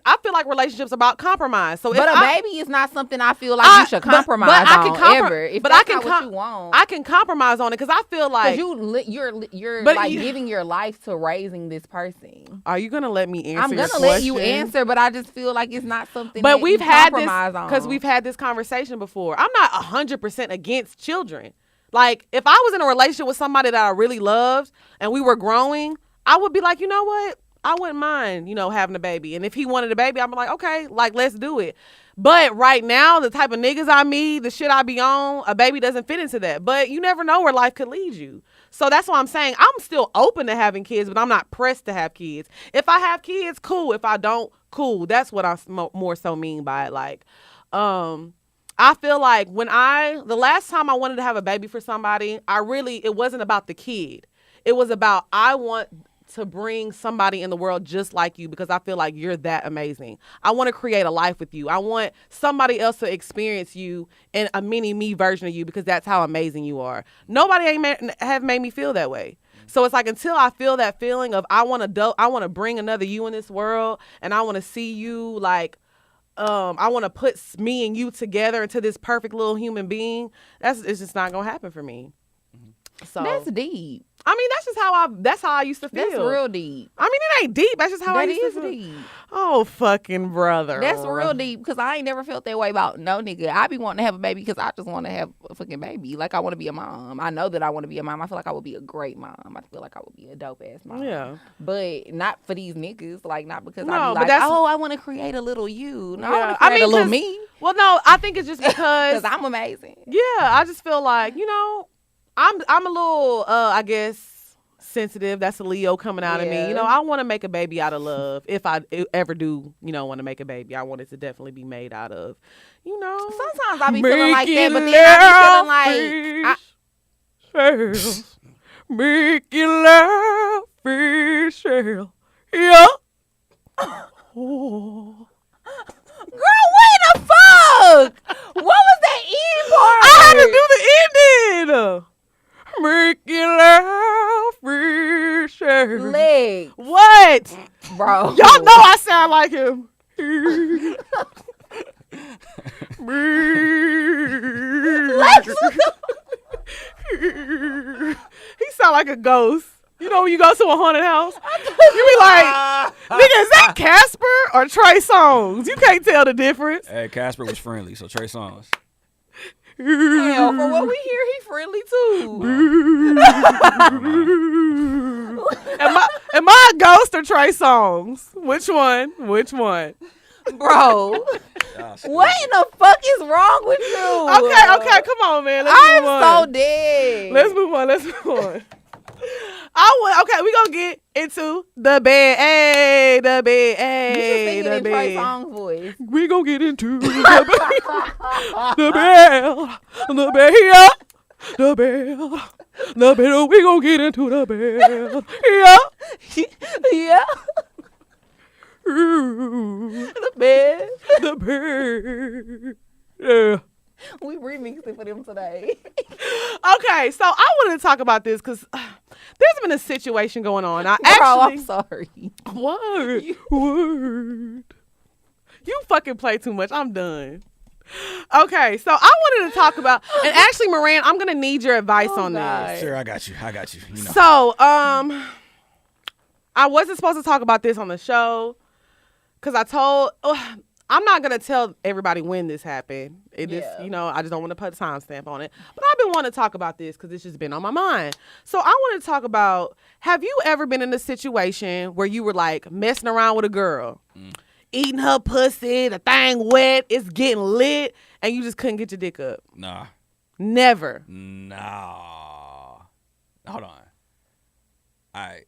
I feel like relationships about compromise. So, but a baby is not something I feel like you should compromise on ever. If that's not what you want, I can compromise on it because I feel like you're like giving your life to raising this person. Are you gonna let me answer? I'm gonna let you answer, but I just feel like it's not something. But we've had this because we've had this conversation before. I'm not 100% against children. Like if I was in a relationship with somebody that I really loved and we were growing, I would be like, you know what? I wouldn't mind, having a baby. And if he wanted a baby, I'd be like, okay, let's do it. But right now, the type of niggas I meet, the shit I be on, a baby doesn't fit into that. But you never know where life could lead you. So that's why I'm saying I'm still open to having kids, but I'm not pressed to have kids. If I have kids, cool. If I don't, cool. That's what I more so mean by it. I feel like the last time I wanted to have a baby for somebody, it wasn't about the kid. It was about, I want to bring somebody in the world just like you because I feel like you're that amazing. I want to create a life with you. I want somebody else to experience you in a mini me version of you because that's how amazing you are. Nobody have made me feel that way. So it's like until I feel that feeling of I want to bring another you in this world and I want to see you like I want to put me and you together into this perfect little human being. It's just not gonna happen for me. So that's deep. I mean, that's how I used to feel. That's real deep. I mean, it ain't deep. That's just how I used to feel. That is deep. Oh, fucking brother. That's real deep because I ain't never felt that way about no nigga. I be wanting to have a baby because I just want to have a fucking baby. Like, I want to be a mom. I know that I want to be a mom. I feel like I would be a great mom. I feel like I would be a dope-ass mom. Yeah. But not for these niggas. Like, not because No, I be but like, I want to create a little you. No, yeah. I want to create a little me. Well, no, I think it's just because. Because I'm amazing. Yeah, I just feel like, you know, I'm a little, I guess, sensitive. That's a Leo coming out of me. You know, I want to make a baby out of love. If I ever do, you know, want to make a baby, I want it to definitely be made out of, you know. Sometimes I be feeling like that, but then I be feeling like making love, Michelle. Yeah. Oh. Girl, what the fuck? What was that end part? I had to do the ending. Making love, Michelle. Leg. What? Bro. Y'all know I sound like him. He sound like a ghost. You know when you go to a haunted house, you be like, nigga, is that Casper or Trey Songz? You can't tell the difference. Hey, Casper was friendly, so Trey Songz. Hell, for what we hear, he friendly too. Am I a ghost or Trey Songz? Which one? Bro, what in the fuck is wrong with you? Okay, come on, man. I'm so dead. Let's move on. Okay, we gonna get into the bed. Hey, the bed. Hey, the bed. Trey Songz voice. We gonna get into the bed. The bed. The bed. The bed. The bed. We gonna get into the bed. Yeah. The bed. The bed. Yeah. We remixed it for them today. Okay, so I wanted to talk about this because there's been a situation going on. I'm sorry. Word. You fucking play too much. I'm done. Okay, so I wanted to talk about, and actually, Moran, I'm gonna need your advice on this. Sure, I got you. You know. So, I wasn't supposed to talk about this on the show because I'm not going to tell everybody when this happened. You know, I just don't want to put a timestamp on it. But I've been wanting to talk about this because it's just been on my mind. So I want to talk about, have you ever been in a situation where you were like messing around with a girl, eating her pussy, the thing wet, it's getting lit, and you just couldn't get your dick up? Nah. Never? Nah. Hold on. All right.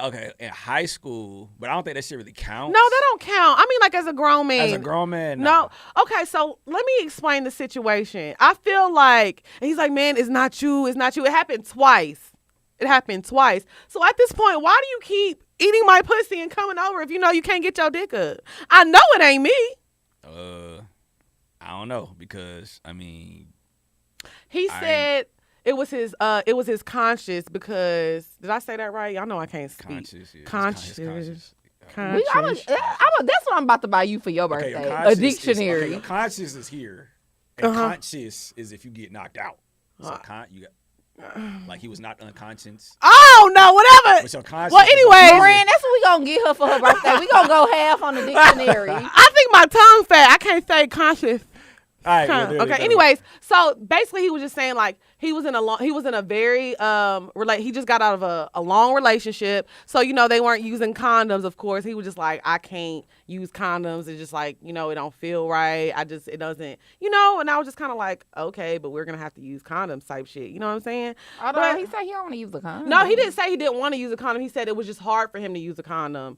Okay, in high school, but I don't think that shit really counts. No, that don't count. I mean, like as a grown man. As a grown man, no. Okay, so let me explain the situation. I feel like, and he's like, man, it's not you. It happened twice. So at this point, why do you keep eating my pussy and coming over if you know you can't get your dick up? I know it ain't me. I don't know because I mean, he said. It was his conscience because, did I say that right? Y'all know I can't speak. Conscious. That's what I'm about to buy you for your birthday. A dictionary. Your conscious is here. And conscious is if you get knocked out. So you got, like he was not unconscious. Oh, no, whatever. Well, anyway. Moran, that's what we going to get her for her birthday. We going to go half on the dictionary. I think my tongue fat. I can't say conscious. All right, okay. Anyways, so basically, he was just saying like he was in a very he just got out of a long relationship. So you know they weren't using condoms. Of course, he was just like, I can't use condoms. It's just like, you know, it don't feel right. It doesn't, you know. And I was just kind of like, okay, but we're gonna have to use condoms type shit. You know what I'm saying? But he said he don't want to use a condom. No, he didn't say he didn't want to use a condom. He said it was just hard for him to use a condom.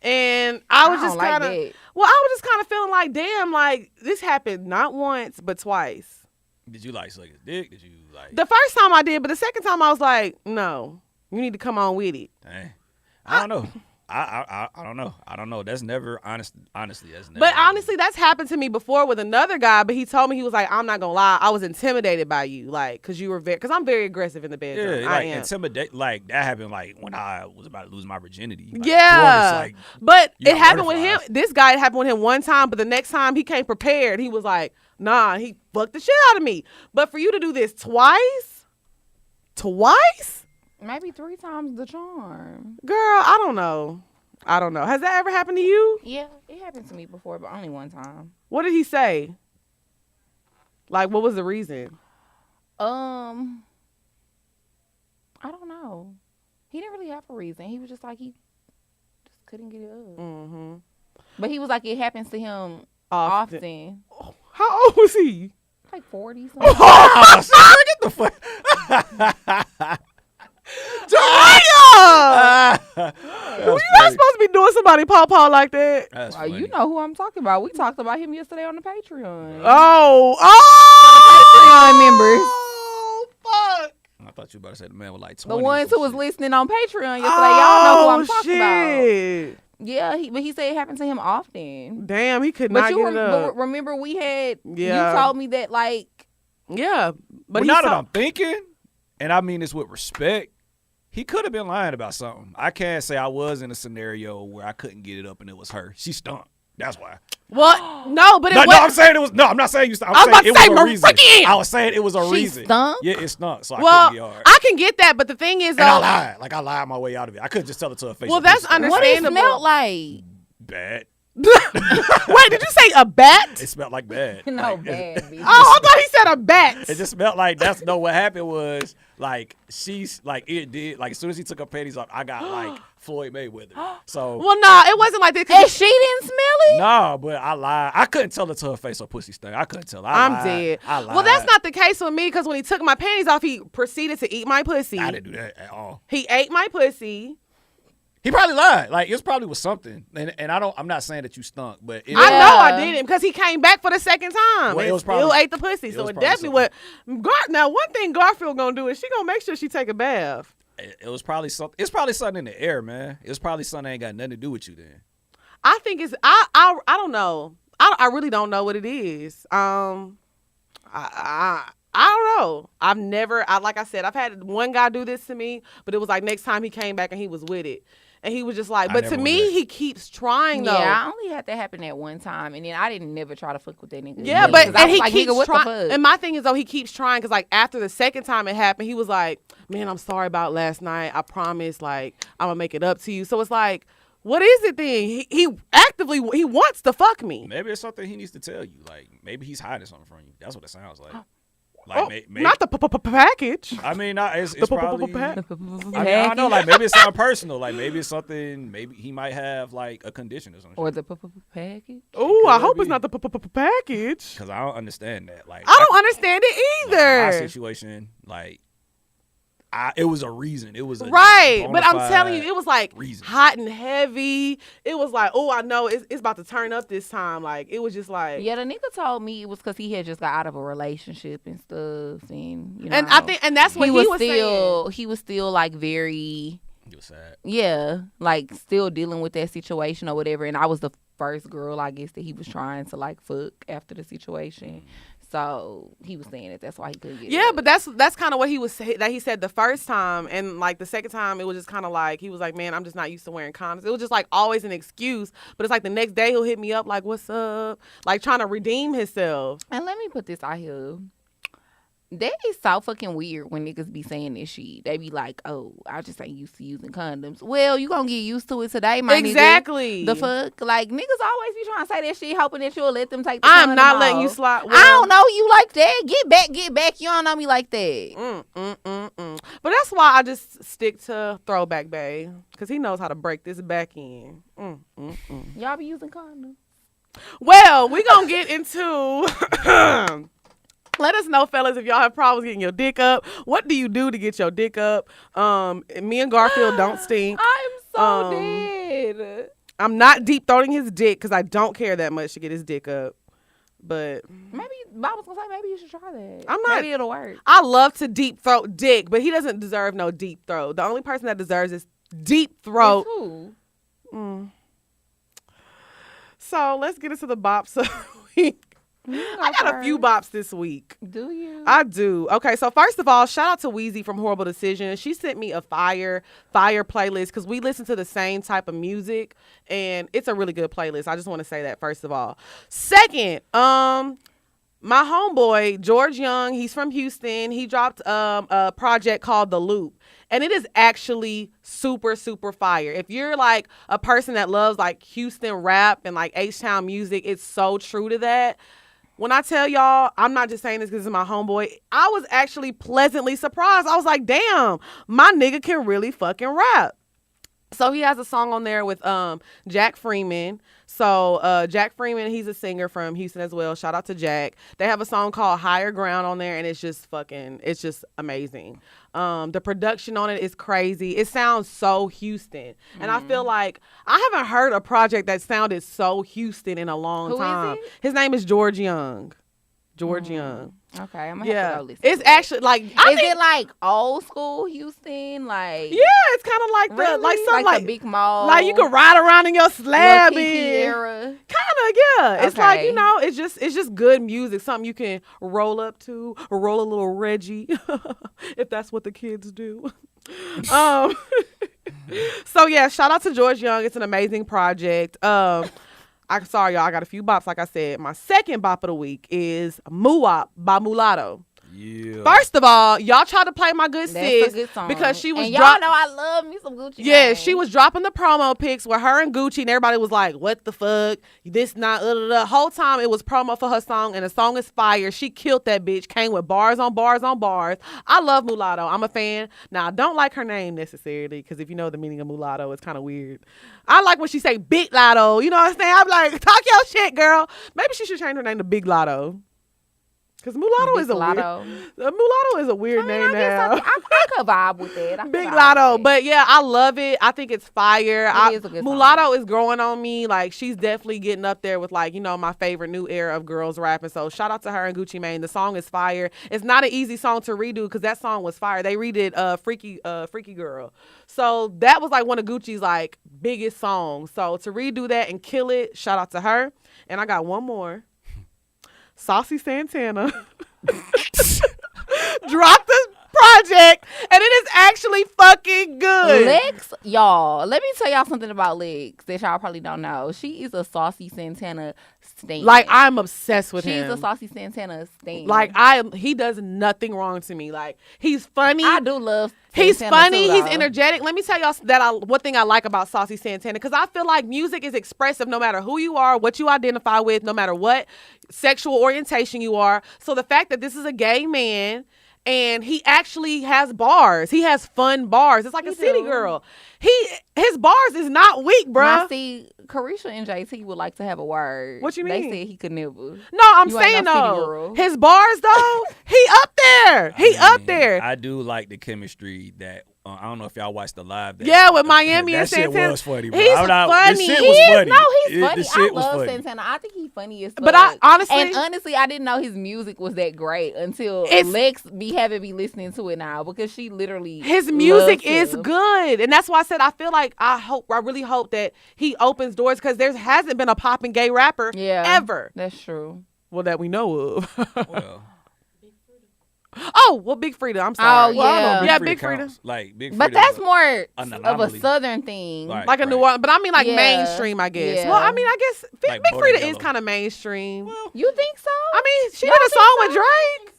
And I was just kind of, feeling like, damn, like this happened not once but twice. Did you like suck his dick? Did you like? The first time I did, but the second time I was like, no, you need to come on with it. Dang. I don't know. I don't know. I don't know. That's never honestly. That's never. But honestly, that's happened to me before with another guy. But he told me, he was like, I'm not gonna lie, I was intimidated by you, like, cause I'm very aggressive in the bedroom. Yeah, I like am. Intimidate. Like that happened like when I was about to lose my virginity. Like, yeah, course, like, but it happened with him. This guy, it happened with him one time, but the next time he came prepared. He was like, nah, he fucked the shit out of me. But for you to do this twice. Twice? Maybe 3 times the charm. Girl, I don't know. Has that ever happened to you? Yeah, it happened to me before, but only one time. What did he say? Like, what was the reason? I don't know. He didn't really have a reason. He was just like, he just couldn't get it up. Mm-hmm. But he was like, it happens to him often. How old was he? Like 40 something. Oh, get the fuck. Jariah! You're not supposed to be doing somebody pawpaw like that. That's Well, funny. you know who I'm talking about. We talked about him yesterday on the Patreon. Oh! Patreon members. Oh, fuck. I thought you were about to say the man was like 20. The ones who was shit. listening on Patreon yesterday. Y'all know who I'm talking shit. about. Yeah, but he said it happened to him often. Damn, he could But not you get it up. remember we had, Yeah. you told me that like. Yeah. But But now that I'm thinking, and I mean this with respect, he could have been lying about something. I can't say I was in a scenario where I couldn't get it up and it was her. She stunk. That's why. What? No, but it No, was. I'm saying it was. No, I'm not saying you stunk. I was I'm about saying to it say was a reason. Mariah. I was saying it was a She reason. stunk? Yeah, it stunk. So I Well, couldn't get hard. I can get that, but the thing is, though. And I lied. Like I lied my way out of it. I couldn't just tell it to her face. Well, and that's pussy stank. What it understandable. smelled like? Bad. Wait, did you say a bat? It smelled like bad. No, Like, bad, bitch. Oh, I thought he said a bat. It just smelled like that's no. What happened was like she's like it did like as soon as he took her panties off, I got like Floyd Mayweather. So Well, no, it wasn't like that. And she didn't smell it? no, but I lied. I couldn't tell it to her face or pussy stank. I couldn't tell. I'm lied. dead. I lied. Well, that's not the case with me because when he took my panties off, he proceeded to eat my pussy. I didn't do that at all. He ate my pussy. He probably lied. Like it probably was something. And I'm not saying that you stunk, but it, I know I didn't because he came back for the second time Well, it and was still probably- ate the pussy. So was it probably definitely was. Now, one thing Garfield gonna do is she gonna make sure she take a bath. it was probably something. It's probably something in the air, man. It's probably something that ain't got nothing to do with you then. I think it's I don't know. I really don't know what it is. I don't know. I've never. Like I said, I've had one guy do this to me, but it was like next time he came back and he was with it. And he was just like, but to me, he keeps trying though. Yeah, I only had that happen at one time, and then I didn't never try to fuck with that nigga. Yeah, again, but 'cause I and was he like, keeps nigga, what the trying. fuck? And my thing is though, he keeps trying because like after the second time it happened, he was like, "Man, I'm sorry about last night. I promise, like I'm gonna make it up to you." So it's like, what is it then? He actively he wants to fuck me. Maybe it's something he needs to tell you. Like maybe he's hiding something from you. That's what it sounds like. Oh, Like not the package. I mean, not, it's The probably. pack. I mean, I don't know. Like maybe it's something personal. Like maybe it's something. Maybe he might have like a condition or something. Or the package. Oh, I could hope be. it's not the package. Because I don't understand that. Like I don't understand it like, my either. situation, like it was a reason. It was a Right, bona but I'm fide telling you, it was like reason. hot and heavy. It was like, oh, I know it's about to turn up this time. Like it was just like, Yeah, the nigga told me it was because he had just got out of a relationship and stuff, and you know. and I think, and that's what he was still saying. he was still like very It was sad. yeah, like still dealing with that situation or whatever. And I was the first girl, I guess, that he was trying to like fuck after the situation. So he was saying that that's why he couldn't get Yeah, it. but that's kind of what he said the first time, and like the second time, it was just kind of like he was like, man, I'm just not used to wearing condoms. It was just like always an excuse, but it's like the next day he'll hit me up like, what's up, like trying to redeem himself. And let me put this out here. That is so fucking weird when niggas be saying this shit. They be like, oh, I just ain't used to using condoms. Well, you gonna get used to it today, my nigga. Exactly. The fuck? Like, niggas always be trying to say that shit, hoping that you'll let them take the I'm condom not off. letting you slide. I don't know you like that. Get back. You don't know me like that. But that's why I just stick to Throwback Bay, because he knows how to break this back in. Y'all be using condoms? Well, we gonna get into. Let us know, fellas, if y'all have problems getting your dick up. What do you do to get your dick up? Me and Garfield don't stink. I'm so dead. I'm not deep throating his dick because I don't care that much to get his dick up. But Maybe I was gonna say maybe you should try that. I'm not- Maybe it'll work. I love to deep throat dick, but he doesn't deserve no deep throat. The only person that deserves is deep throat. It's who? So let's get into the bops of the week. I got a few bops this week. Do you? I do. Okay, so first of all, shout out to Wheezy from Horrible Decisions. She sent me a fire playlist because we listen to the same type of music, and it's a really good playlist. I just want to say that first of all. Second, my homeboy George Young, he's from Houston. He dropped a project called The Loop, and it is actually super, super fire. If you're like a person that loves like Houston rap and like H-Town music, it's so true to that. When I tell y'all, I'm not just saying this because it's my homeboy. I was actually pleasantly surprised. I was like, damn, my nigga can really fucking rap. So he has a song on there with Jack Freeman. So Jack Freeman, he's a singer from Houston as well. Shout out to Jack. They have a song called Higher Ground on there, and it's just amazing. The production on it is crazy. It sounds so Houston. And I feel like I haven't heard a project that sounded so Houston in a long time. Who is he? His name is George Young. George Young. Okay, I'm gonna have to go listen. It's to actually like Is it like old school Houston? Like it's kind of like really? the like something like the big mall. like you can ride around in your slab era. Kind of, yeah. It's like, you know, it's just good music. Something you can roll up to, or roll a little Reggie, if that's what the kids do. So yeah, shout out to George Young. It's an amazing project. Sorry, y'all. I got a few bops. Like I said, my second bop of the week is Moo-Wop by Mulatto. Yeah. First of all, y'all tried to play my good That's sis a good song. because she was and y'all know I love me some Gucci. Yeah, Mane. she was dropping the promo pics with her and Gucci, and everybody was like, "What the fuck? This not." The whole time it was promo for her song, and the song is fire. She killed that bitch. Came with bars on bars on bars. I love Mulatto. I'm a fan. Now I don't like her name necessarily because if you know the meaning of mulatto, it's kind of weird. I like when she say Big Lotto. You know what I'm saying? I'm like, talk your shit, girl. Maybe she should change her name to Big Lotto. Because mulatto is a weird name now. I could vibe with that. Big Lotto. But yeah, I love it. I think it's fire. It is a good Mulatto song. is growing on me. Like, she's definitely getting up there with, like, you know, my favorite new era of girls rapping. So shout out to her and Gucci Mane. The song is fire. It's not an easy song to redo because that song was fire. They redid Freaky Girl. So that was like one of Gucci's like biggest songs. So to redo that and kill it, shout out to her. And I got one more. Saucy Santana dropped this project, and it is actually fucking good. Lex, y'all, let me tell y'all something about Lex that y'all probably don't know. She is a Saucy Santana stan. Like, I'm obsessed with him. She's a Saucy Santana stan. Like, he does nothing wrong to me. Like, he's funny. I do love He's Santana funny. too, He's though. energetic. Let me tell y'all one thing I like about Saucy Santana, because I feel like music is expressive no matter who you are, what you identify with, no matter what sexual orientation you are. So the fact that this is a gay man and he actually has bars. He has fun bars. It's like a city girl. His bars is not weak, bruh. Now, see, Carisha and JT would like to have a word. What you mean? They said he could never. No, I'm You ain't saying no city though. girl. His bars though, he up there. Up there. I do like the chemistry that. I don't know if y'all watched the live. Yeah, with Miami and that shit Santana. was funny, bro. He's The funny. shit was funny. No, he's funny. The shit I was love funny. Santana. I think he's funny as fuck. But I honestly, I didn't know his music was that great until Lex having me listening to it now because she literally his music loves is him. good, and that's why I said I feel like I really hope that he opens doors because there hasn't been a popping gay rapper ever. That's true. Well, that we know of. Well, Big Frida. I'm sorry. Oh, yeah. Yeah, Big Frida. counts. Like Big Frida. But that's more an of a anomaly. southern thing. Right. Like a New Orleans, but I mean like Yeah. mainstream, I guess. Yeah. Well, I mean, I guess Like Big Frida Bodak is Yellow. kind of mainstream. You think so? I mean, she Y'all did a think song so? with Drake.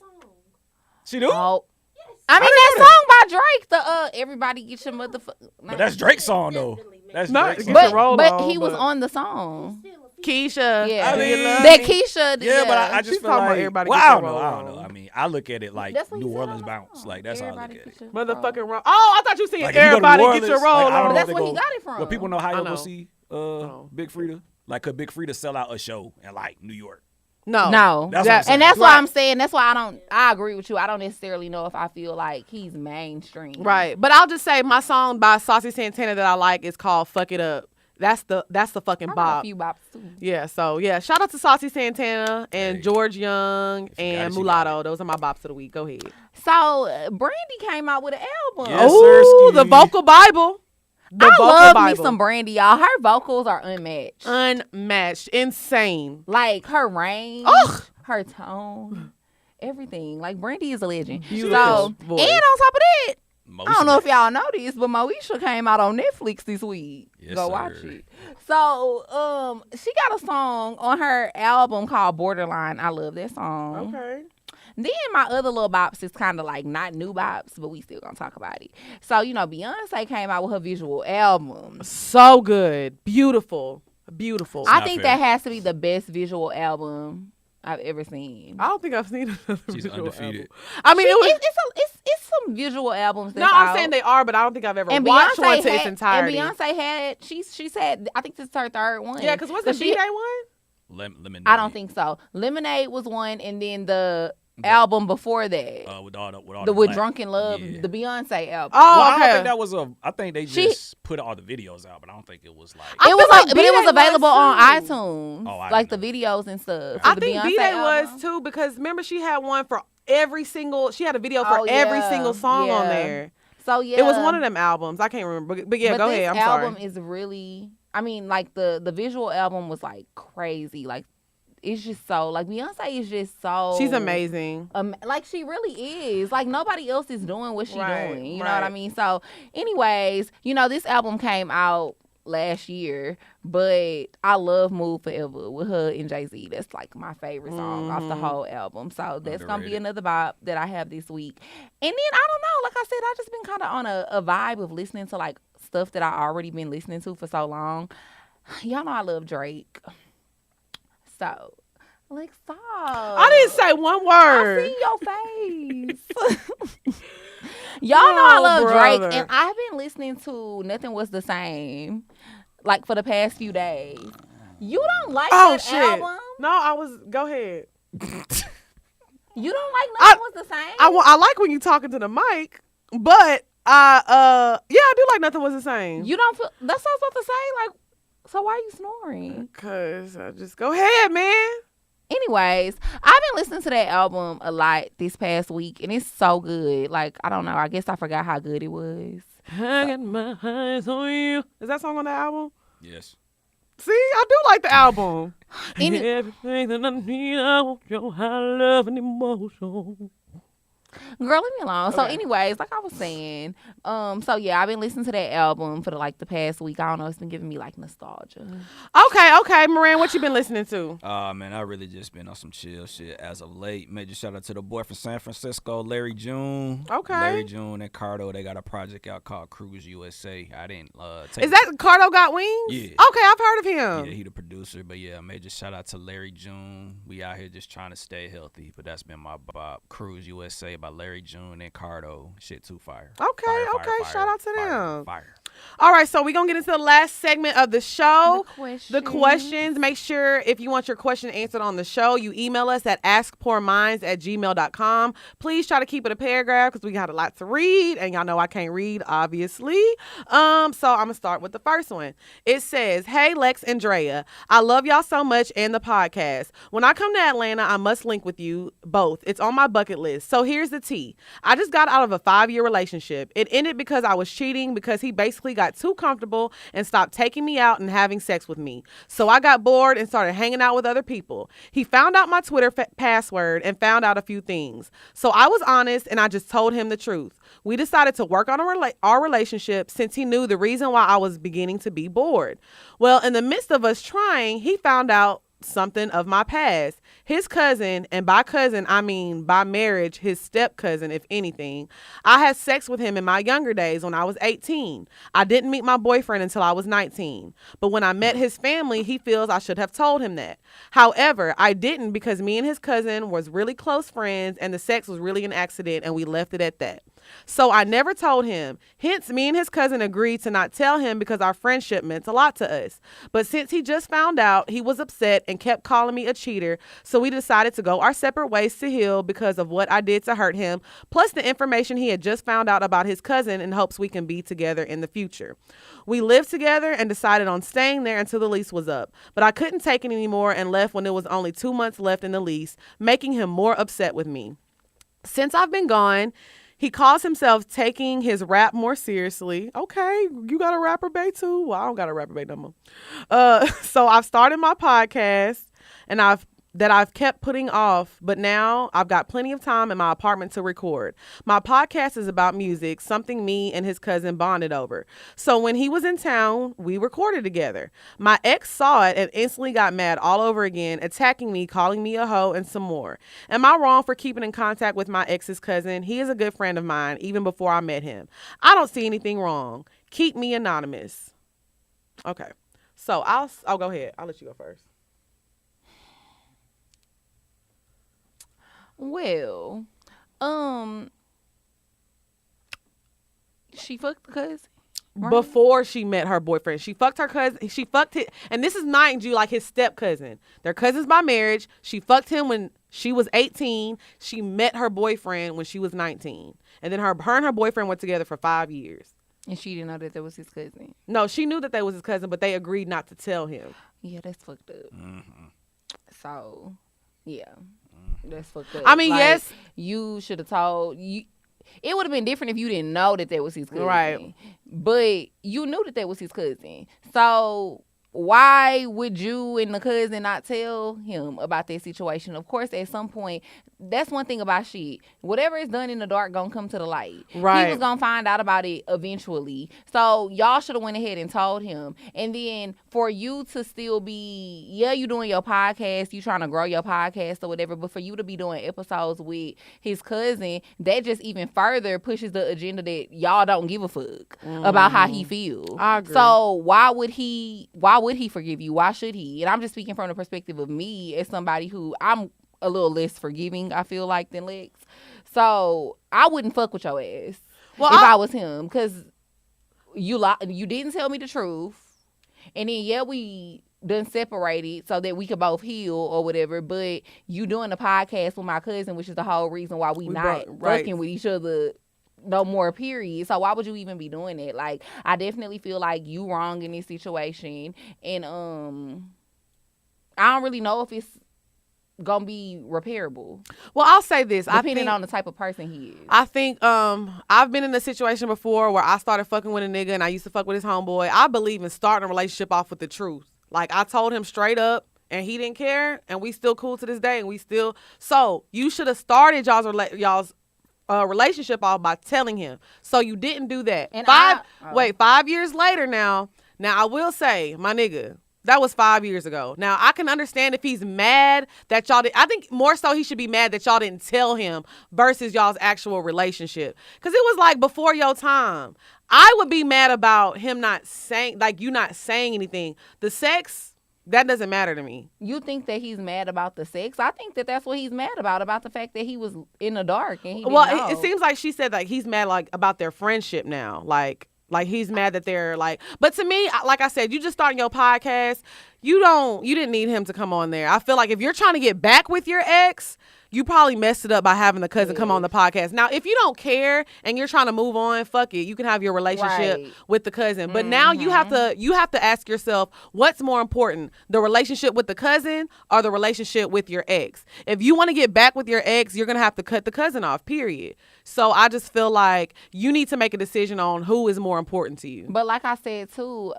She do? Oh. I mean, didn't that know song by Drake, the everybody get your motherfucker. But that's Drake's song though. That's No, Drake's get song. your roll But on, he was but- on the song. Keisha. Yeah. I mean, That Keisha. Yeah, but I She's just feel talking about like everybody well, get I your don't know. roll I don't know. on. I mean, I look at it like That's what he New said on Orleans the bounce. song. Like that's how I look Everybody at it. get your Motherfucking roll. roll. Oh, I thought you said Like, if you go to everybody New get your Orleans, roll like, I on. don't know That's if they where he go- got it from. Well, people know how I you know. go see Big Frida. Like, could Big Frida sell out a show in like New York? No. No. That's what I'm saying. And that's why Right. I'm saying, that's why I agree with you. I don't necessarily know if I feel like he's mainstream. Right. But I'll just say my song by Saucy Santana that I like is called Fuck It Up. That's the fucking I got a bop. few bops too. Yeah, so yeah, shout out to Saucy Santana and Hey. George Young If you got and it, you got Mulatto. Those are my bops of the week. Go ahead. So Brandy came out with an album. Yes, Oh, sirski. the vocal Bible. The I vocal love Bible. me some Brandy, y'all. Her vocals are unmatched. Unmatched. Insane. Like her range, Ugh. her tone, everything. Like Brandy is a legend. Beautiful So, voice. and on top of that, I don't know if y'all know this, but Moesha came out on Netflix this week. Yes, Go sir. watch it. So, she got a song on her album called Borderline. I love that song. Okay. Then my other little bops is kind of like not new bops, but we still gonna talk about it. So, Beyonce came out with her visual album. So good. Beautiful. I think that has to be the best visual album I've ever seen. I don't think I've seen another She's visual undefeated. album. I mean, it's some visual albums. No, I'm saying they are, but I don't think I've ever watched one to its entirety. And Beyonce had, she's had, I think this is her third one. Yeah, because what's the B-Day one? Lemonade. I don't think so. Lemonade was one, and then the album before that. With Drunken Love, the Beyonce album. Oh, okay. I don't think that was I think they just put all the videos out, but I don't think it was like. It was available on iTunes. Oh, like the videos and stuff. I think B-Day was too, because remember she had one for she had a video for every single song on there. So yeah. It was one of them albums. I can't remember. But yeah, go ahead. I'm sorry. This album is really, like the visual album was like crazy. Like, it's just so, like, Beyonce is just so... She's amazing. Like, she really is. Like, nobody else is doing what she's doing. You know what I mean? So, anyways, this album came out last year, but I love Move Forever with her and Jay-Z. That's, like, my favorite song off the whole album. So, that's going to be another vibe that I have this week. And then, I don't know, like I said, I've just been kind of on a vibe of listening to, like, stuff that I already been listening to for so long. Y'all know I love Drake. So, like, stop. I didn't say one word. I see your face. Y'all know I love Drake, and I've been listening to Nothing Was the Same, like, for the past few days. You don't like that album? No, go ahead. You don't like Nothing Was the Same? I like when you talking to the mic, but I do like Nothing Was the Same. You don't feel, that's what I was about to say, like, so why are you snoring? Because I just go ahead, man. Anyways, I've been listening to that album a lot this past week, and it's so good. Like, I don't know. I guess I forgot how good it was. I got my eyes on you. Is that song on the album? Yes. See, I do like the album. Everything that I need, I want your high love and emotion. Girl, leave me alone. Okay. So anyways, like I was saying, so yeah, I've been listening to that album for the past week. I don't know, it's been giving me like nostalgia. Okay, Moran, what you been listening to? Man, I really just been on some chill shit as of late. Major shout out to the boy from San Francisco, Larry June. Okay. Larry June and Cardo, they got a project out called Cruise USA. I didn't take Is that Cardo Got Wings? Yeah. Okay, I've heard of him. Yeah, he the producer, but yeah, major shout out to Larry June. We out here just trying to stay healthy, but that's been my bop. Cruise USA by Larry June and Cardo. Shit too fire. Okay, Fire. Shout out to them. Fire. All right, so we're going to get into the last segment of the show. The questions. Make sure if you want your question answered on the show, you email us at askpoorminds@gmail.com. Please try to keep it a paragraph because we got a lot to read, and y'all know I can't read, obviously. So I'm going to start with the first one. It says, "Hey, Lex and Drea, I love y'all so much and the podcast. When I come to Atlanta, I must link with you both. It's on my bucket list. So here's the tea. I just got out of a 5-year relationship. It ended because I was cheating because he basically got too comfortable and stopped taking me out and having sex with me. So I got bored and started hanging out with other people. He found out my Twitter password and found out a few things. So I was honest and I just told him the truth. We decided to work on our relationship since he knew the reason why I was beginning to be bored. Well, in the midst of us trying, he found out something of my past. His cousin, and by cousin I mean by marriage his step cousin, if anything. I had sex with him in my younger days when I was 18. I didn't meet my boyfriend until I was 19. But when I met his family, he feels I should have told him that. However, I didn't because me and his cousin was really close friends and the sex was really an accident and we left it at that. So I never told him. Hence, me and his cousin agreed to not tell him because our friendship meant a lot to us. But since he just found out, he was upset and kept calling me a cheater. So we decided to go our separate ways to heal because of what I did to hurt him, plus the information he had just found out about his cousin in hopes we can be together in the future. We lived together and decided on staying there until the lease was up. But I couldn't take it anymore and left when it was only 2 months left in the lease, making him more upset with me. Since I've been gone, he calls himself taking his rap more seriously. Okay, you got a rapper bae too? Well, I don't got a rapper bae no more. So I've started my podcast and I've that I've kept putting off, but now I've got plenty of time in my apartment to record. My podcast is about music, something me and his cousin bonded over. So when he was in town, we recorded together. My ex saw it and instantly got mad all over again, attacking me, calling me a hoe, and some more. Am I wrong for keeping in contact with my ex's cousin? He is a good friend of mine, even before I met him. I don't see anything wrong. Keep me anonymous. Okay. So I'll go ahead. I'll let you go first. Well, she fucked the cousin. Right? Before she met her boyfriend, she fucked her cousin. She fucked him, and this is mind you, like his step cousin. They're cousins by marriage. She fucked him when she was 18. She met her boyfriend when she was 19, and then her and her boyfriend were together for 5 years. And she didn't know that was his cousin. No, she knew that was his cousin, but they agreed not to tell him. Yeah, that's fucked up. Mm-hmm. So, yeah. That's fucked up. I mean, like, yes, you should have told you. It would have been different if you didn't know that was his cousin, right? But you knew that was his cousin. So why would you and the cousin not tell him about that situation? Of course, at some point, that's one thing about shit. Whatever is done in the dark gonna come to the light. Right. He was gonna find out about it eventually. So y'all should have went ahead and told him. And then for you to still be, you doing your podcast, you trying to grow your podcast or whatever, but for you to be doing episodes with his cousin, that just even further pushes the agenda that y'all don't give a fuck about how he feels. I agree. So why would he forgive you? Why should he? And I'm just speaking from the perspective of me as somebody who I'm a little less forgiving, I feel like, than Lex. So I wouldn't fuck with your ass if I was him, because you didn't tell me the truth, and then we done separated so that we could both heal or whatever. But you doing a podcast with my cousin, which is the whole reason why we not fucking with each other no more, period. So why would you even be doing that? Like, I definitely feel like you wrong in this situation, and I don't really know if it's gonna be repairable. Well, I'll say this, depending on the type of person he is. I think I've been in a situation before where I started fucking with a nigga and I used to fuck with his homeboy. I believe in starting a relationship off with the truth. Like, I told him straight up and he didn't care, and we still cool to this day, and we still. So you should have started y'all's relationship off by telling him. So you didn't do that. And 5 years later now I will say, my nigga, that was 5 years ago. Now, I can understand if he's mad that y'all did. I think more so he should be mad that y'all didn't tell him versus y'all's actual relationship. Because it was like before your time. I would be mad about him not saying, like, you not saying anything. The sex, that doesn't matter to me. You think that he's mad about the sex? I think that that's what he's mad about the fact that he was in the dark and he didn't know. It seems like she said, like, he's mad, like, about their friendship now. Like he's mad that they're like, but to me, like I said, you just starting your podcast. You didn't need him to come on there. I feel like if you're trying to get back with your ex, you probably messed it up by having the cousin come on the podcast. Now, if you don't care and you're trying to move on, fuck it. You can have your relationship with the cousin. But now you have to ask yourself, what's more important, the relationship with the cousin or the relationship with your ex? If you want to get back with your ex, you're going to have to cut the cousin off, period. So I just feel like you need to make a decision on who is more important to you. But like I said, too,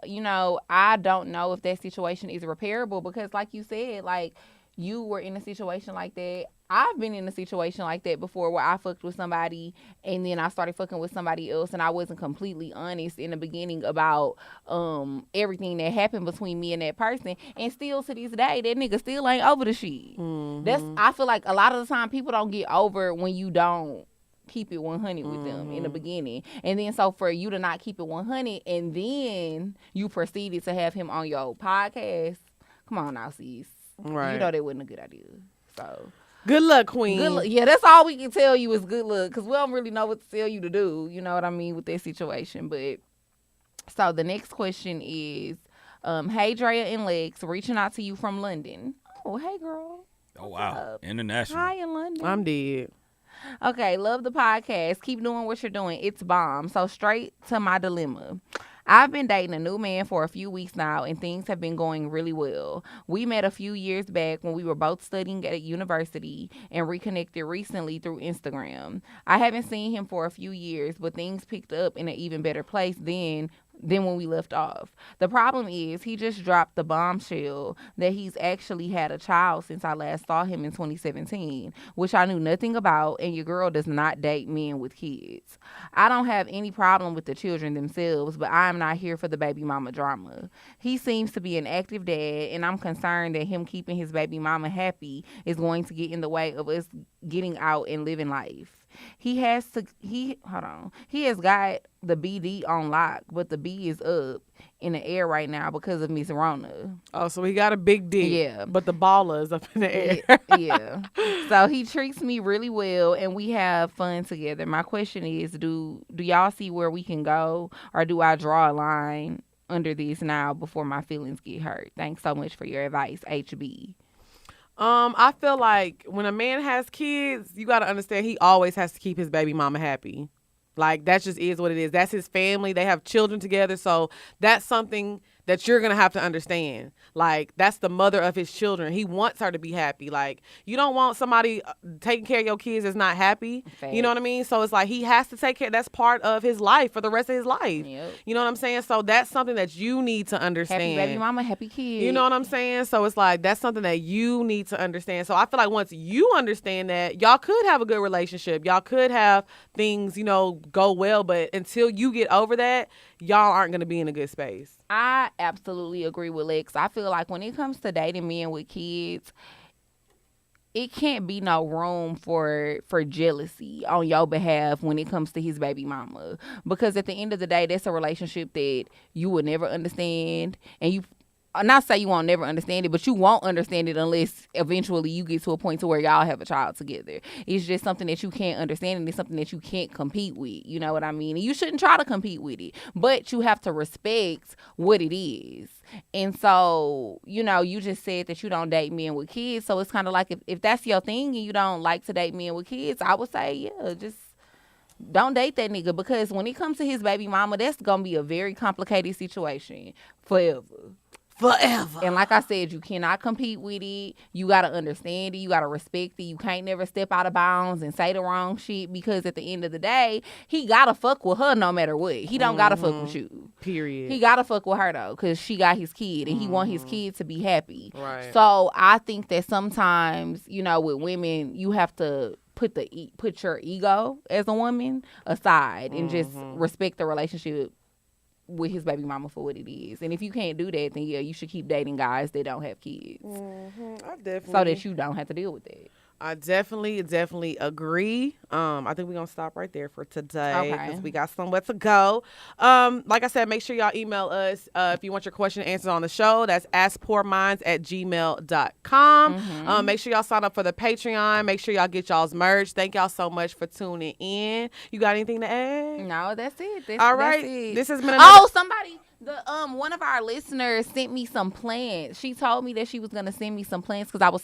I don't know if that situation is repairable because, like you said, like, you were in a situation like that. I've been in a situation like that before where I fucked with somebody and then I started fucking with somebody else and I wasn't completely honest in the beginning about everything that happened between me and that person. And still to this day, that nigga still ain't over the shit. Mm-hmm. I feel like a lot of the time people don't get over when you don't keep it 100 with them in the beginning. And then so for you to not keep it 100 and then you proceeded to have him on your podcast, come on now, sis. Right. You know that wasn't a good idea. So good luck, queen. Good luck. Yeah, that's all we can tell you is good luck because we don't really know what to tell you to do. You know what I mean with that situation. But so the next question is, hey Drea and Lex, reaching out to you from London. Oh, hey girl. Oh wow, international. Hi in London. I'm dead. Okay, love the podcast. Keep doing what you're doing. It's bomb. So straight to my dilemma. I've been dating a new man for a few weeks now, and things have been going really well. We met a few years back when we were both studying at university and reconnected recently through Instagram. I haven't seen him for a few years, but things picked up in an even better place then than when we left off. The problem is he just dropped the bombshell that he's actually had a child since I last saw him in 2017, which I knew nothing about, and your girl does not date men with kids. I don't have any problem with the children themselves, but I am not here for the baby mama drama. He seems to be an active dad, and I'm concerned that him keeping his baby mama happy is going to get in the way of us getting out and living life. He has got the BD on lock, but the B is up in the air right now because of Miss Rona. Oh, so he got a big D. Yeah. But the baller is up in the air. Yeah. So he treats me really well, and we have fun together. My question is, do y'all see where we can go, or do I draw a line under this now before my feelings get hurt? Thanks so much for your advice, HB. I feel like when a man has kids, you got to understand he always has to keep his baby mama happy. Like, that just is what it is. That's his family. They have children together. So that's something that you're going to have to understand. Like, that's the mother of his children. He wants her to be happy. Like, you don't want somebody taking care of your kids that's not happy. Fact. You know what I mean? So it's like he has to take care. That's part of his life for the rest of his life. Yep. You know what I'm saying? So that's something that you need to understand. Happy baby mama, happy kids. You know what I'm saying? So it's like that's something that you need to understand. So I feel like once you understand that, y'all could have a good relationship. Y'all could have things, go well. But until you get over that, y'all aren't going to be in a good space. I absolutely agree with Lex. I feel like when it comes to dating men with kids, it can't be no room for jealousy on your behalf when it comes to his baby mama. Because at the end of the day, that's a relationship that you will never understand. And you, not say you won't never understand it, but you won't understand it unless eventually you get to a point to where y'all have a child together. It's just something that you can't understand, and it's something that you can't compete with. You know what I mean? And you shouldn't try to compete with it, but you have to respect what it is. And so, you just said that you don't date men with kids. So it's kind of like if that's your thing and you don't like to date men with kids, I would say, yeah, just don't date that nigga, because when it comes to his baby mama, that's going to be a very complicated situation forever. And like I said, you cannot compete with it. You got to understand it. You got to respect it. You can't never step out of bounds and say the wrong shit, because at the end of the day, he got to fuck with her no matter what. He don't got to fuck with you. Period. He got to fuck with her, though, because she got his kid, and he want his kid to be happy. Right. So I think that sometimes, with women, you have to put your ego as a woman aside and just respect the relationship with his baby mama for what it is. And if you can't do that, then yeah, you should keep dating guys that don't have kids. So that you don't have to deal with that. I definitely agree. I think we're going to stop right there for today because we got somewhere to go. Like I said, make sure y'all email us if you want your question answered on the show. That's askpoorminds@gmail.com. Make sure y'all sign up for the Patreon. Make sure y'all get y'all's merch. Thank y'all so much for tuning in. You got anything to add? No, that's it. All right. That's it. This has been another... somebody... one of our listeners sent me some plants. She told me that she was gonna send me some plants because I was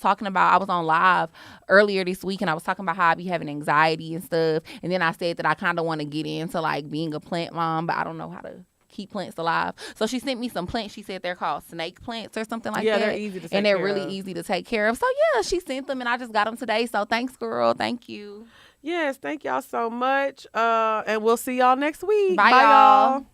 on live earlier this week, and I was talking about how I be having anxiety and stuff. And then I said that I kind of want to get into like being a plant mom, but I don't know how to keep plants alive. So she sent me some plants. She said they're called snake plants or something like that. Yeah, they're easy to take care of. And they're really easy to take care of. So yeah, she sent them, and I just got them today. So thanks, girl. Thank you. Yes, thank y'all so much. And we'll see y'all next week. Bye y'all.